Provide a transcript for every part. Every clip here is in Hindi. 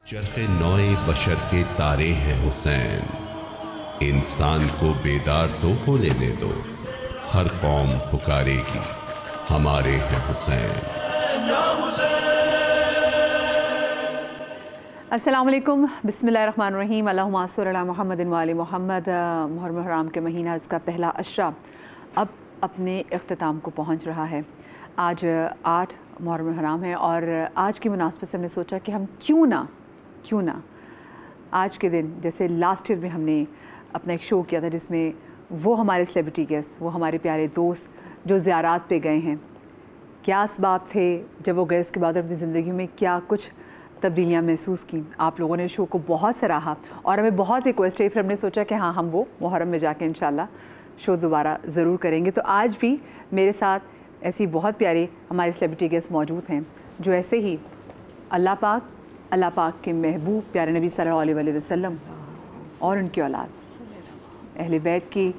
चरखे नौए बशर के तारे हैं हुसैन, इंसान को बेदार तो हो लेने दो, हर कौम पुकारेगी हमारे हैं हुसैन। अस्सलाम वालेकुम, बिस्मिल्लाहिर्रहमानिर्रहीम, अल्लाहुम्मा सल्लि अला मुहम्मदिन व आलि मुहम्मद। मुहर्रम हराम के महीना इसका पहला अशरा अब अपने इख्तिताम को पहुंच रहा है। आज 8 मुहर्रम हराम है और आज की मुनासबत से हमने सोचा कि हम क्यों ना आज के दिन, जैसे लास्ट ईयर में हमने अपना एक शो किया था जिसमें वो हमारे सेलिब्रिटी गेस्ट, वो हमारे प्यारे दोस्त जो ज़ियारात पे गए हैं, क्या असबाब थे जब वो गए, उसके बाद अपनी ज़िंदगी में क्या कुछ तब्दीलियाँ महसूस की। आप लोगों ने शो को बहुत सराहा और हमें बहुत रिक्वेस्ट है, फिर हमने सोचा कि हाँ, हम वो मुहर्रम में जाके इंशाल्लाह शो दोबारा ज़रूर करेंगे। तो आज भी मेरे साथ ऐसी बहुत प्यारी हमारे सेलिब्रिटी गेस्ट मौजूद हैं जो ऐसे ही अल्लाह पाक के महबूब प्यारे नबी सल्लल्लाहु अलैहि वसल्लम और उनकी औलाद अहले बैत की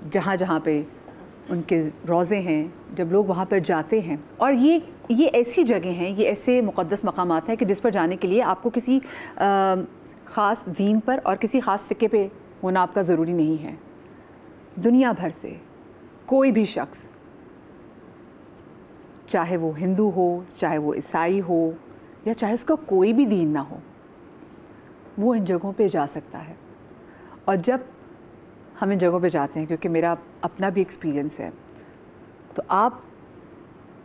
जहाँ पे उनके रोज़े हैं, जब लोग वहाँ पर जाते हैं, और ये ऐसी जगह हैं, ये ऐसे मुक़द्दस मकामात हैं कि जिस पर जाने के लिए आपको किसी ख़ास दीन पर और किसी ख़ास फ़िक़े पे होना आपका ज़रूरी नहीं है। दुनिया भर से कोई भी शख्स, चाहे वो हिंदू हो, चाहे वो ईसाई हो, या चाहे उसका कोई भी दीन ना हो, वो इन जगहों पे जा सकता है। और जब हम इन जगहों पे जाते हैं, क्योंकि मेरा अपना भी एक्सपीरियंस है, तो आप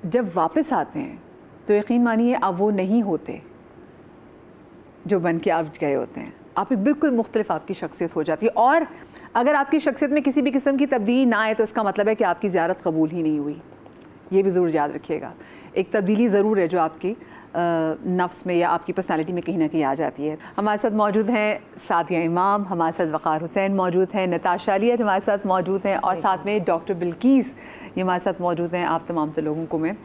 जब वापस आते हैं तो यकीन मानिए आप वो नहीं होते जो बन के आप गए होते हैं। आप बिल्कुल मुख्तलिफ आपकी शख्सियत हो जाती है, और अगर आपकी शख्सियत में किसी भी किस्म की तब्दीली ना आए तो इसका मतलब है कि आपकी ज़ियारत कबूल ही नहीं हुई। ये भी ज़रूर याद रखिएगा। एक तब्दीली ज़रूर है जो आपकी नफ्स में या आपकी पर्सनालिटी में कहीं ना कहीं आ जाती है। हमारे साथ मौजूद हैं सादिया इमाम, हमारे साथ वक़ार हुसैन मौजूद हैं, नताशा अली हमारे साथ मौजूद हैं, और साथ में डॉक्टर बिल्कीस ये हमारे साथ मौजूद हैं। आप तमाम तो लोगों को मैं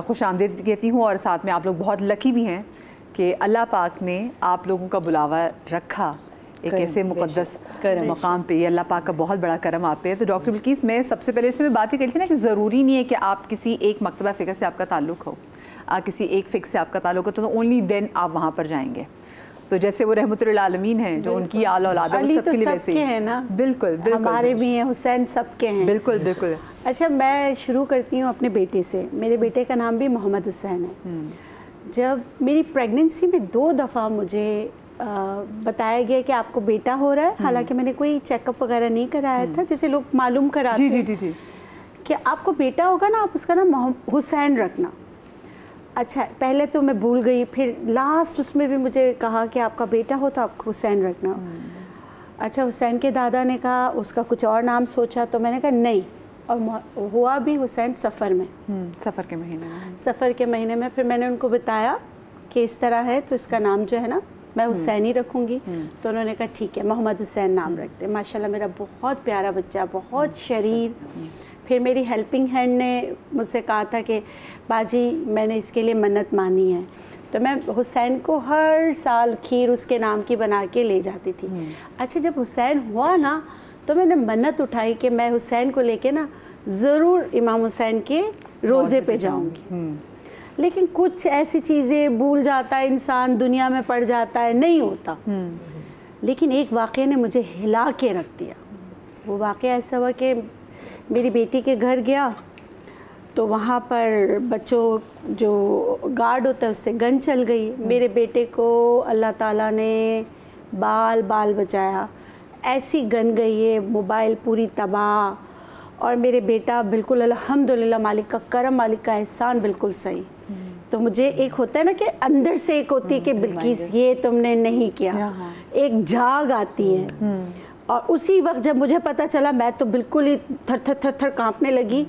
खुश आमदीद कहती हूँ, और साथ में आप लोग बहुत लकी भी हैं कि अल्लाह पाक ने आप लोगों का बुलावा रखा एक ऐसे मुक़द्दस मकाम पे। ये अल्लाह पाक का बहुत बड़ा करम आप पे है। तो डॉक्टर बिल्कीस, मैं सबसे पहले इसमें बात ही करी थी ना कि ज़रूरी नहीं है कि आप किसी एक मकतबा फ़िक्र से आपका ताल्लुक़ हो, किसी एक फ़िक्र से आपका ताल्लुक़ हो तो ओनली देन आप वहाँ पर जाएंगे। तो जैसे वो रहमतुल्लिल आलमीन हैं, जो उनकी आल औलाद है, सबके लिए वैसे ही है ना। बिल्कुल, हमारे भी हैं, हुसैन सबके हैं। बिल्कुल बिल्कुल। अच्छा, मैं शुरू करती हूँ अपने बेटे से। मेरे बेटे का नाम भी मोहम्मद हुसैन है। जब मेरी प्रेगनेंसी में 2 दफ़ा मुझे बताया गया कि आपको बेटा हो रहा है, हालांकि मैंने कोई चेकअप वगैरह नहीं कराया था, जैसे लोग मालूम कराते हैं जी कि आपको बेटा होगा ना, आप उसका नाम हुसैन रखना। अच्छा, पहले तो मैं भूल गई, फिर लास्ट उसमें भी मुझे कहा कि आपका बेटा हो तो आपको हुसैन रखना। अच्छा, हुसैन के दादा ने कहा उसका कुछ और नाम सोचा, तो मैंने कहा नहीं, और हुआ भी हुसैन सफ़र में, सफ़र के महीने में। फिर मैंने उनको बताया कि इस तरह है, तो इसका नाम जो है ना मैं हुसैन ही रखूँगी। तो उन्होंने कहा ठीक है, मोहम्मद हुसैन नाम रखते। माशाल्लाह मेरा बहुत प्यारा बच्चा, बहुत शरीर। फिर मेरी हेल्पिंग हैंड ने मुझसे कहा था कि बाजी मैंने इसके लिए मन्नत मानी है, तो मैं हुसैन को हर साल खीर उसके नाम की बना के ले जाती थी। अच्छा, जब हुसैन हुआ ना तो मैंने मन्नत उठाई कि मैं हुसैन को लेके ना ज़रूर इमाम हुसैन के रोज़े पे जाऊंगी। लेकिन कुछ ऐसी चीज़ें भूल जाता है इंसान, दुनिया में पड़ जाता है, नहीं होता। लेकिन एक वाक़े ने मुझे हिला के रख दिया। वो वाक़या ऐसा हुआ कि मेरी बेटी के घर गया तो वहाँ पर बच्चों जो गार्ड होता है उससे गन चल गई। मेरे बेटे को अल्लाह ताला ने बाल बचाया। ऐसी गन गई है, मोबाइल पूरी तबाह, और मेरे बेटा बिल्कुल अल्हम्दुलिल्लाह, मालिक का करम, मालिक का एहसान, बिल्कुल सही। तो मुझे एक होता है ना कि अंदर से एक होती है कि बिल्किस ये तुमने नहीं किया, एक झाग आती है। और उसी वक्त जब मुझे पता चला, मैं तो बिल्कुल ही थर कांपने लगी।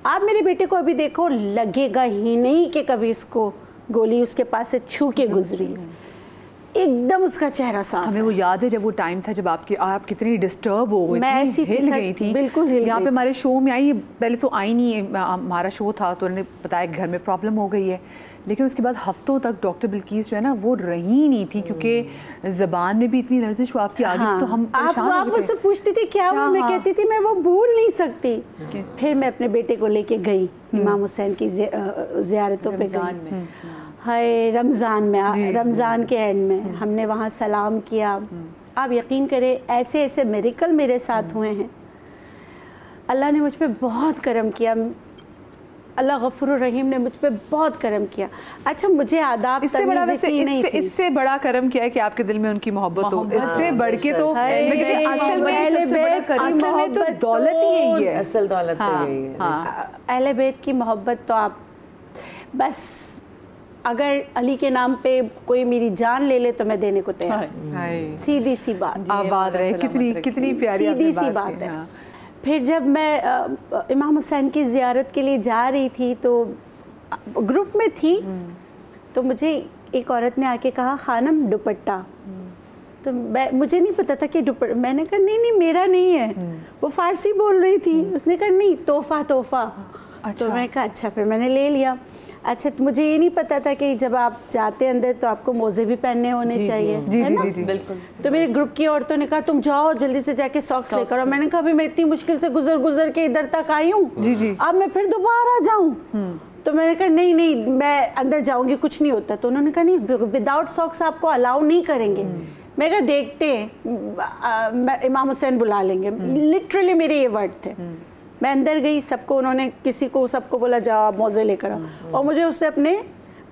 आप मेरे बेटे को अभी देखो, लगेगा ही नहीं कि कभी इसको गोली उसके पास से छू के गुजरी। एकदम उसका चेहरा साफ। हमें वो याद है जब वो टाइम था जब आप कितनी डिस्टर्ब हो गई, मैं ऐसी हिल गई थी, बिल्कुल हिल यहाँ पे हमारे शो में आई। पहले तो आई नहीं, हमारा शो था तो उन्होंने बताया कि घर में प्रॉब्लम हो गई है, लेकिन उसके बाद हफ्तों तक डॉक्टर बिल्कीस जो है ना वो रही नहीं थी, क्योंकि ज़बान में भी इतनी लर्जिश वो आपकी आ गई थी। तो हम आप मुझसे पूछती थी क्या हुआ, मैं कहती थी मैं वो भूल नहीं सकती। फिर मैं अपने बेटे को लेके गई, इमाम हुसैन की ज़ियारतों पे गई। हाय रमज़ान में, रमज़ान के एंड में हमने वहाँ सलाम किया। आप यकीन करें ऐसे ऐसे मिरेकल मेरे साथ हुए हैं। अल्लाह ने मुझ पे बहुत करम किया, अल्लाह गफूर रहीम ने मुझ पे बहुत करम किया। अच्छा मुझे आदाब इससे बड़ा वैसे नहीं थी। इससे बड़ा करम किया है कि आपके दिल में उनकी मोहब्बत हो। इससे बढ़ के तो असल में तो दौलत ही यही है, असल दौलत यही है। अहले बैत की मोहब्बत तो आप बस अगर अली के नाम पे कोई मेरी जान ले ले तो मैं देने को तैयार। सीधी सी बात, आबाद रहे, कितनी प्यारी सीधी सी बात है। फिर जब मैं इमाम हुसैन की ज़ियारत के लिए जा रही थी तो ग्रुप में थी, तो मुझे एक औरत ने आके कहा खानम दुपट्टा। तो मुझे नहीं पता था कि दुपट्टा, मैंने कहा नहीं मेरा नहीं है। वो फारसी बोल रही थी, उसने कहा नहीं तोहफा। अच्छा। तो मैंने कहा अच्छा, फिर मैंने ले लिया। अच्छा तो मुझे ये नहीं पता था कि जब आप जाते हैं अंदर तो आपको मोजे भी पहनने होने चाहिए, है ना? बिल्कुल। तो मेरे ग्रुप की औरतों ने कहा तुम जाओ जल्दी से जाके सॉक्स लेकर आओ। मैंने कहा अभी मैं इतनी मुश्किल से गुजर के इधर तक आई हूँ, अब मैं फिर दोबारा जाऊँ? तो मैंने कहा नहीं मैं अंदर जाऊँगी, कुछ नहीं होता। तो उन्होंने कहा नहीं विदाउट सॉक्स आपको अलाउ नहीं करेंगे। मैं कहा देखते हैं, इमाम हुसैन बुला लेंगे। लिटरली मेरे ये वर्ड थे। मैं अंदर गई, सबको उन्होंने सबको बोला जाओ मोजे लेकर आओ, और मुझे उससे अपने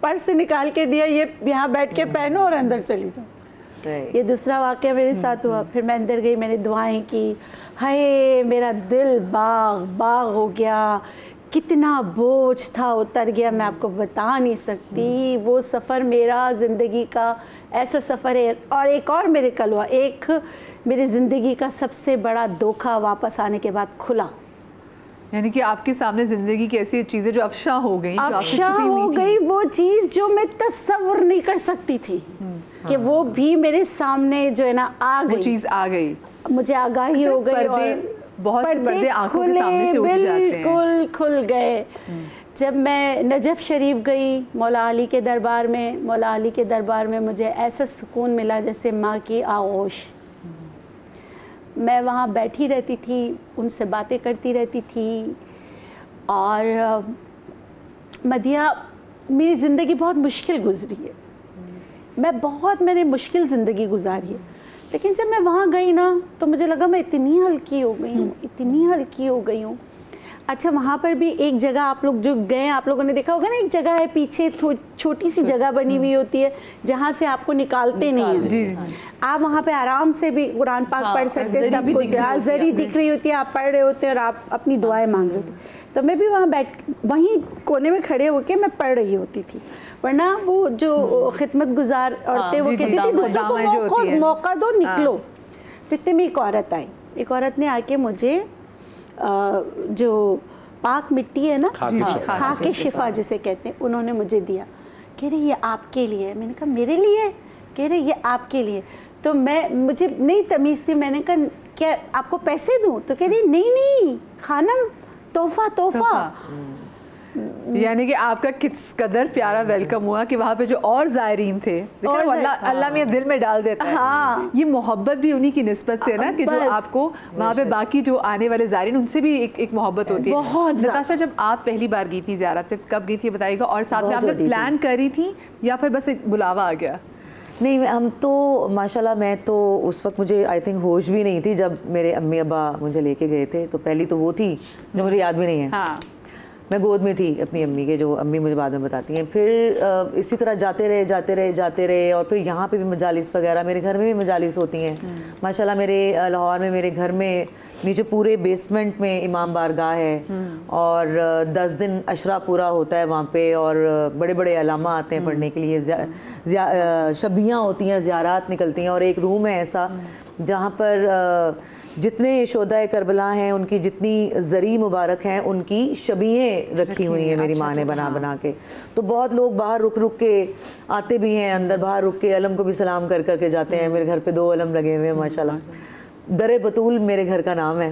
पर्स से निकाल के दिया, ये यहाँ बैठ के पहनो और अंदर चली जाओ। ये दूसरा वाक़या मेरे साथ हुआ। फिर मैं अंदर गई, मैंने दुआएं की, हाय मेरा दिल बाग हो गया, कितना बोझ था उतर गया, मैं आपको बता नहीं सकती। वो सफ़र मेरा ज़िंदगी का ऐसा सफ़र है। और एक और मेरे कल हुआ, एक मेरी ज़िंदगी का सबसे बड़ा धोखा वापस आने के बाद खुला। यानी कि आपके सामने जिंदगी की ऐसी चीजें जो अफशा हो गई, वो चीज़ जो मैं तस्वर नहीं कर सकती थी कि वो भी मेरे सामने जो है ना आ गई, वो चीज़ आ गई, मुझे आगाही हो गई और बहुत पर्दे आंखों के सामने से उठ जाते हैं, बिल्कुल खुल गए। जब मैं नजफ़ शरीफ गई मौला अली के दरबार में, मौला अली के दरबार में मुझे ऐसा सुकून मिला जैसे माँ की आगोश। मैं वहाँ बैठी रहती थी, उनसे बातें करती रहती थी। और मदिया मेरी ज़िंदगी बहुत मुश्किल गुजरी है, मैंने मुश्किल ज़िंदगी गुजारी है। लेकिन जब मैं वहाँ गई ना तो मुझे लगा मैं इतनी हल्की हो गई हूँ, अच्छा वहाँ पर भी एक जगह आप लोग जो गए, आप लोगों ने देखा होगा ना, एक जगह है पीछे छोटी सी जगह बनी हुई होती है जहाँ से आपको निकालते नहीं हैं। आप वहाँ पे आराम से भी कुरान पाक पढ़ सकते हैं, सब कुछ जरी दिख रही होती है, आप पढ़ रहे होते हैं और आप अपनी दुआएं मांग रहे होते। तो मैं भी वहाँ वहीं कोने में खड़े होकर मैं पढ़ रही होती थी। वरना वो जो खिदमत गुजार औरतें वो कहती थी दूसरों को मौका दो, निकलो। तो इतने में एक औरत आई, एक औरत ने आके मुझे जो पाक मिट्टी है ना, खाके शिफा जिसे कहते हैं, उन्होंने मुझे दिया। कह रही ये आपके लिए। मैंने कहा मेरे लिए? कह रही ये आपके लिए। तो मुझे नहीं तमीज़ थी, मैंने कहा क्या आपको पैसे दूं? तो कह रही नहीं खानम तोहफा। यानी कि आपका किस कदर प्यारा वेलकम हुआ कि वहाँ पे जो और ज़ायरीन थे, अल्लाह में दिल में डाल देता है। हाँ। ये मोहब्बत भी उन्हीं की निस्बत से है ना, कि जो आपको वहाँ पे बाकी जो आने वाले ज़ायरीन उनसे भी एक मोहब्बत होती है। बहुत नताशा, जब आप पहली बार गई थी ज़ियारत पे, कब गई थी बताइएगा, और साथ में आपने प्लान करी थी या फिर बस एक बुलावा आ गया? नहीं, हम तो माशाल्लाह, मैं तो उस वक्त मुझे आई थिंक होश भी नहीं थी जब मेरे अम्मी अब्बा मुझे लेके गए थे। तो पहली तो वो थी जो मुझे याद भी नहीं है। हाँ। मैं गोद में थी अपनी अम्मी के, जो अम्मी मुझे बाद में बताती हैं। फिर इसी तरह जाते रहे और फिर यहाँ पे भी मजालिस वगैरह, मेरे घर में भी मजालिस होती हैं माशाल्लाह। मेरे लाहौर में मेरे घर में नीचे पूरे बेसमेंट में इमाम बारगाह है और 10 दिन अशरा पूरा होता है वहाँ पे, और बड़े बड़े अलामा आते हैं पढ़ने के लिए, शबियाँ होती हैं, ज़ियारात निकलती हैं। और एक रूम है ऐसा जहाँ पर जितने शोदा करबला हैं, उनकी जितनी ज़री मुबारक हैं, उनकी शबीहें रखी हुई हैं मेरी माँ ने बना के। तो बहुत लोग बाहर रुक के आते भी हैं, अंदर बाहर रुक के अलम को भी सलाम कर के जाते हैं। मेरे घर पे 2 अलम लगे हुए हैं माशाल्लाह। दरे बतूल मेरे घर का नाम है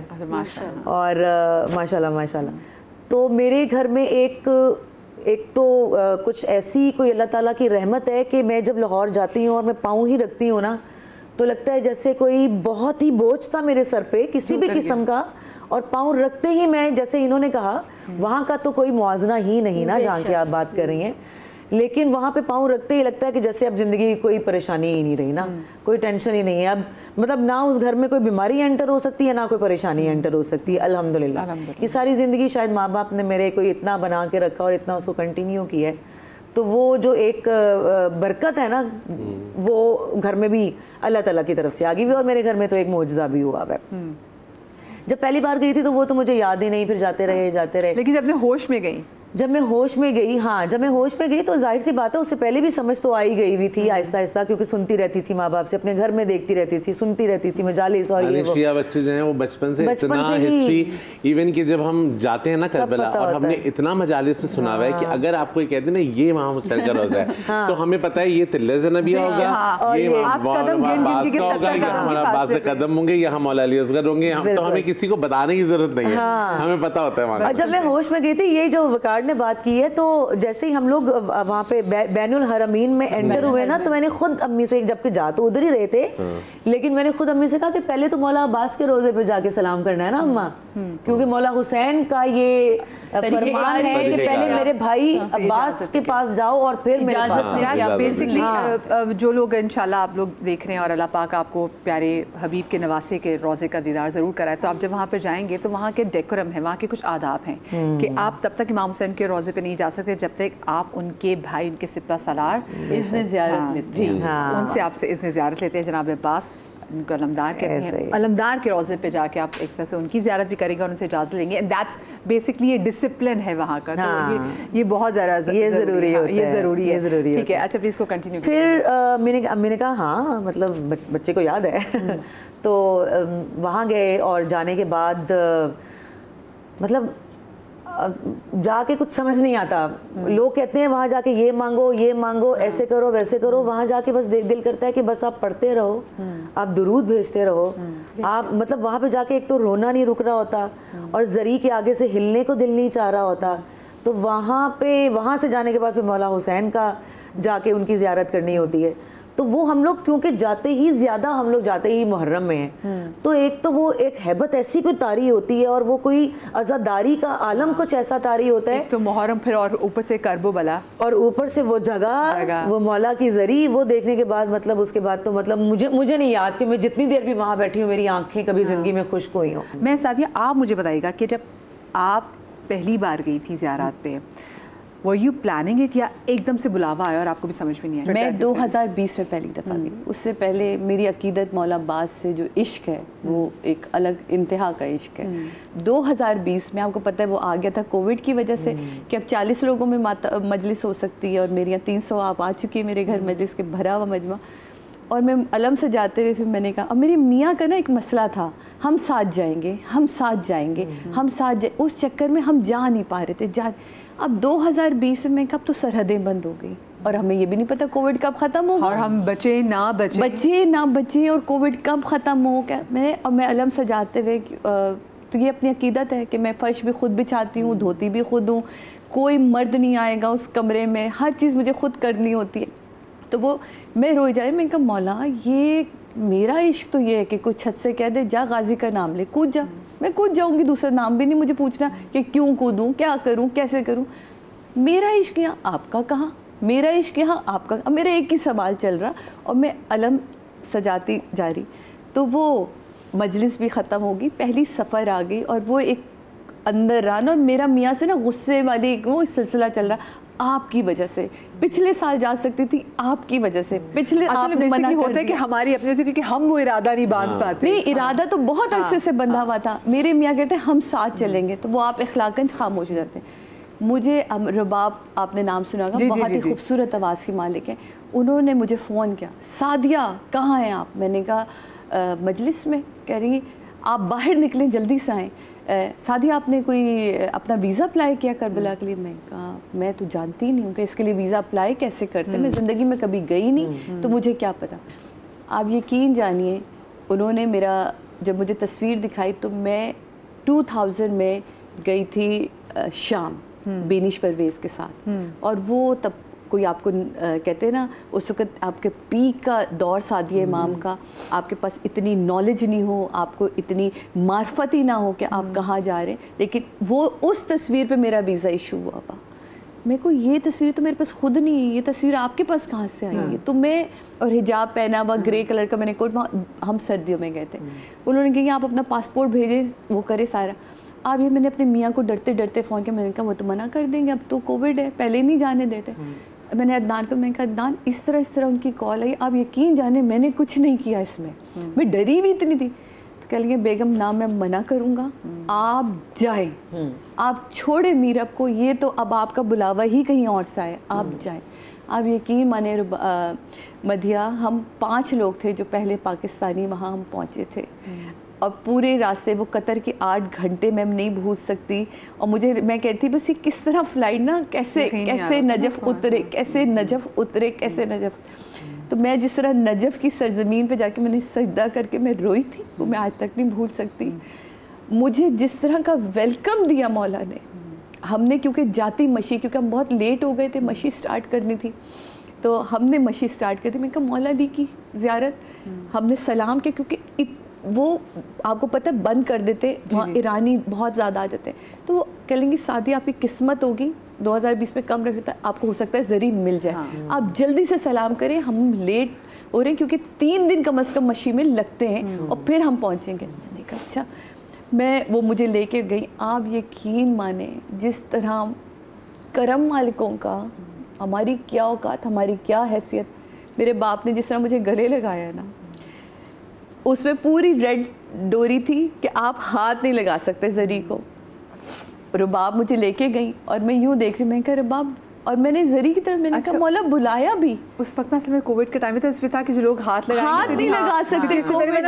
और माशाल्लाह। तो मेरे घर में एक तो कुछ ऐसी कोई अल्लाह ताला की रहमत है कि मैं जब लाहौर जाती हूँ और मैं पाँव ही रखती हूँ ना, तो लगता है जैसे कोई बहुत ही बोझ था मेरे सर पे किसी भी किस्म का, और पाँव रखते ही मैं, जैसे इन्होंने कहा, वहाँ का तो कोई मुआवजना ही नहीं ना, जहाँ की आप बात कर रही हैं। लेकिन वहाँ पे पाँव रखते ही लगता है कि जैसे अब ज़िंदगी की कोई परेशानी ही नहीं रही ना, कोई टेंशन ही नहीं है अब, मतलब ना उस घर में कोई बीमारी एंटर हो सकती है ना कोई परेशानी एंटर हो सकती है। अल्हम्दुलिल्लाह ये सारी ज़िंदगी शायद माँ बाप ने मेरे को इतना बना के रखा और इतना उसको कंटिन्यू किया है, तो वो जो एक बरकत है ना वो घर में भी अल्लाह ताला की तरफ से आ गई हुई, और मेरे घर में तो एक मौजज़ा भी हुआ है। जब पहली बार गई थी तो वो तो मुझे याद ही नहीं, फिर जाते रहे। लेकिन जब मैं होश में गई, जब मैं होश में गई, हाँ जब मैं होश में गई तो जाहिर सी बात है उससे पहले भी समझ तो आई गई हुई थी आहिस्ता आहिस्ता, क्योंकि सुनती रहती थी माँ बाप से, अपने घर में देखती रहती थी, सुनती रहती थी मजालिस और ये वो। बच्चे जो हैं वो बचपन से इतना हिस्ट्री, इवन कि जब हम जाते हैं ना करबला और हमने इतना मजालिस में सुना हुआ है कि अगर आपको ये कहते हैं ना ये इमाम हुसैन का रोज़ा है तो हमें पता है ये तिल्ले ज़नबिया होगा, ये अब्बास का होगा, या हमारा अब्बास से कदम होंगे, या हम मौला अली असगर होंगे, तो हमें किसी को बताने की जरूरत नहीं है, हमें पता होता है वहाँ। जब मैं होश में गई थी, ये जो वकार ने बात की है, तो जैसे ही हम लोग वहाँ पे बैनुल हरमीन में एंटर हुए ना, तो मैंने खुद अम्मी से, जबकि जा तो उधर ही रहे थे, लेकिन मैंने खुद अम्मी से कहा कि पहले तो मौला अब्बास के रोजे पे जाके सलाम करना है ना अम्मा, क्योंकि मौला हुसैन का ये फरमान है कि पहले मेरे भाई अब्बास के पास जाओ और फिर मेरे पास। बेसिकली जो लोग इंशाल्लाह आप लोग देख रहे हैं और अल्लाह पाक आपको प्यारे हबीब के नवासे के रोज़े का दीदार ज़रूर कराए, तो आप जब वहाँ पर जाएंगे तो वहाँ के डेकोरम है, वहाँ के कुछ आदाब हैं कि आप तब तक इमाम हुसैन के रोज़े पे नहीं जा सकते जब तक आप उनके भाई, उनके सिपा सालार इज़्न ज़ियारत लेते हैं, उनसे आपसे इज़्न ज़ियारत लेते हैं। जनाब अब्बास उनको अलमदार कहते हैं, अलमदार के रोज़े पे जाके आप एक तरह से उनकी ज़ियारत भी करेंगे और उनसे इजाज़त लेंगे, एंड दैट्स बेसिकली ये डिसिप्लिन है वहाँ का। तो ये बहुत ज़्यादा ज़रूरी होता है, ये ज़रूरी है, ज़रूरी है। ठीक है, अच्छा प्लीज़ को कंटिन्यू। फिर मैंने कहा हाँ मतलब बच्चे को याद है तो वहाँ गए और जाने के बाद मतलब जाके कुछ समझ नहीं आता, लोग कहते हैं वहाँ जाके ये मांगो, ऐसे करो वैसे करो, वहाँ जाके बस दिल करता है कि बस आप पढ़ते रहो, आप दुरूद भेजते रहो, आप मतलब वहाँ पे जाके एक तो रोना नहीं रुक रहा होता और जरी के आगे से हिलने को दिल नहीं चाह रहा होता, तो वहाँ से जाने के बाद फिर मौला हुसैन का जाके उनकी ज़ियारत करनी होती है। तो वो हम लोग क्योंकि जाते ही मुहर्रम में हैं, तो एक तो वो एक हैबत ऐसी कोई तारी होती है और वो कोई आज़ादारी का आलम कुछ ऐसा तारी होता है, तो मुहर्रम फिर और ऊपर से करबला और ऊपर से वो जगह वो मौला की ज़री, वो देखने के बाद मतलब उसके बाद तो मतलब मुझे नहीं याद कि मैं जितनी देर भी वहाँ बैठी हूँ मेरी आँखें कभी ज़िंदगी में खुश्क हुई हों। मैं सादिया आप मुझे बताइएगा कि जब आप पहली बार गई थी ज़ियारत पे, Were you planning it या एकदम से बुलावा आया और आपको भी समझ में नहीं आया? मैं 2020 में पहली दफ़ा गई, उससे पहले मेरी अकीदत मौला अब्बास से जो इश्क है वो एक अलग इंतहा का इश्क है। 2020 में आपको पता है वो आ गया था कोविड की वजह से कि अब 40 लोगों में मजलिस हो सकती है और मेरे यहाँ 300 आप आ चुकी है मेरे घर मजलिस के भरा हुआ मजमा, और मैं अलम से जाते हुए फिर मैंने कहा, अब मेरे मियाँ का ना एक मसला था, हम साथ जाएंगे, उस चक्कर में हम जा नहीं पा रहे थे। अब 2020 में कब तो सरहदें बंद हो गई और हमें ये भी नहीं पता कोविड कब ख़त्म होगा और हम बचे ना बचे और कोविड कब ख़त्म हो गया। मैं अलम सजाते हुए तो ये अपनी अकीदत है कि मैं फ़र्श भी खुद बिछाती हूँ, धोती भी खुद हूँ, कोई मर्द नहीं आएगा उस कमरे में, हर चीज़ मुझे खुद करनी होती है। तो वो मैं रोई जाए, मैंने कहा मौला ये मेरा इश्क तो ये है कि कोई छत से कह दे जा गाजी का नाम ले, कूद जा, मैं कूद जाऊंगी, दूसरा नाम भी नहीं मुझे पूछना कि क्यों कूदूं, क्या करूं, कैसे करूं। मेरा इश्क यहाँ आपका कहाँ, मेरा इश्क यहाँ आपका, अब मेरा एक ही सवाल चल रहा और मैं अलम सजाती जा रही। तो वो मजलिस भी ख़त्म होगी, पहली सफ़र आ गई और वो एक अंदर रहा ना, और मेरा मियाँ से ना गुस्से वाली वो सिलसिला चल रहा, आपकी वजह से पिछले साल जा सकती थी, आपकी वजह से पिछले आपने मना कर दिया कि हमारी अपने से, क्योंकि हम वो इरादा नहीं बांध पाते। नहीं, इरादा तो बहुत अरसे से बंधा हुआ था। मेरे मियाँ कहते हैं हम साथ चलेंगे, तो वो आप इखलाकन खामोश हो जाते हैं। मुझे रबाब आपने नाम सुना होगा, बहुत ही खूबसूरत आवाज़ की मालिक है, उन्होंने मुझे फ़ोन किया, सादिया कहाँ हैं आप? मैंने कहा मजलिस में। कह रही आप बाहर निकलें, जल्दी से आएँ। सादिया आपने कोई अपना वीज़ा अप्लाई किया करबला के लिए? मैं कहा मैं तो जानती ही नहीं हूँ कि इसके लिए वीज़ा अप्लाई कैसे करते, मैं ज़िंदगी में कभी गई नहीं, तो मुझे क्या पता। आप यकीन जानिए, उन्होंने मेरा जब मुझे तस्वीर दिखाई तो मैं 2000 में गई थी शाम बेनिश परवेज़ के साथ, और वो तब कोई आपको कहते हैं ना उस वक़्त आपके पीक का दौर सादिया इमाम का, आपके पास इतनी नॉलेज नहीं हो, आपको इतनी मार्फत ही ना हो कि आप कहाँ जा रहे हैं, लेकिन वो उस तस्वीर पे मेरा वीज़ा इशू हुआ। मेरे को ये तस्वीर तो मेरे पास खुद नहीं है, ये तस्वीर आपके पास कहाँ से आई है? तो मैं, और हिजाब पहना हुआ ग्रे कलर का मैंने कोट, हम सर्दियों में गए थे, उन्होंने कहा कि आप अपना पासपोर्ट भेजे, वो करे सारा। अब ये मैंने अपने मियाँ को डरते डरते फ़ोन किया, मैंने कहा वो तो मना कर देंगे, अब तो कोविड है, पहले नहीं जाने देते। मैंने अदनान को, मैंने कहा अदनान इस तरह उनकी कॉल आई, आप यकीन जाने मैंने कुछ नहीं किया इसमें, मैं डरी भी इतनी थी। कह लेंगे बेगम ना मैं मना करूँगा, आप जाएं, आप छोड़े मीरब को, ये तो अब आपका बुलावा ही कहीं और से आए, आप जाएं। आप यकीन माने मधिया, हम 5 लोग थे जो पहले पाकिस्तानी वहाँ हम पहुँचे थे, और पूरे रास्ते वो कतर के 8 घंटे मैं नहीं भूल सकती। और मुझे, मैं कहती बस ये किस तरह फ्लाइट ना कैसे नजफ़ उतरे, कैसे नजफ़ उतरे, कैसे नजफ़। तो मैं जिस तरह नजफ़ की सरजमीन पे जाके मैंने सजदा करके मैं रोई थी, वो मैं आज तक नहीं भूल सकती। मुझे जिस तरह का वेलकम दिया मौला ने, हमने क्योंकि जाती मशी, क्योंकि हम बहुत लेट हो गए थे, मशी स्टार्ट करनी थी, तो हमने मशी स्टार्ट कर दी। मैंने कहा मौला अली की ज़ियारत, हमने सलाम किया, क्योंकि वो आपको पता है बंद कर देते, वहाँ ईरानी बहुत ज़्यादा आ जाते हैं, तो वो कह लेंगे शादी आपकी किस्मत होगी, 2020 में कम रहता है, आपको हो सकता है ज़री मिल जाए, आप जल्दी से सलाम करें, हम लेट हो रहे हैं क्योंकि 3 दिन कम अज़ कम मशी में लगते हैं और फिर हम पहुँचेंगे। मैंने कहा अच्छा, मैं वो मुझे लेके गई। आप यकीन माने जिस तरह करम मालिकों का, हमारी क्या औकात, हमारी क्या हैसियत, मेरे बाप ने जिस तरह मुझे गले लगाया ना, उसमें पूरी रेड डोरी थी कि आप हाथ नहीं लगा सकते जरी को। रुबाब मुझे लेके गई और मैं यूँ देख रही, मैं कहा रुबाब, और मैंने जरी की तरफ, मैंने कहा मौला बुलाया भी। उस वक्त में कोविड के टाइम में तो इसमें था कि जो लोग हाथ नहीं लगा सकते कोविड में,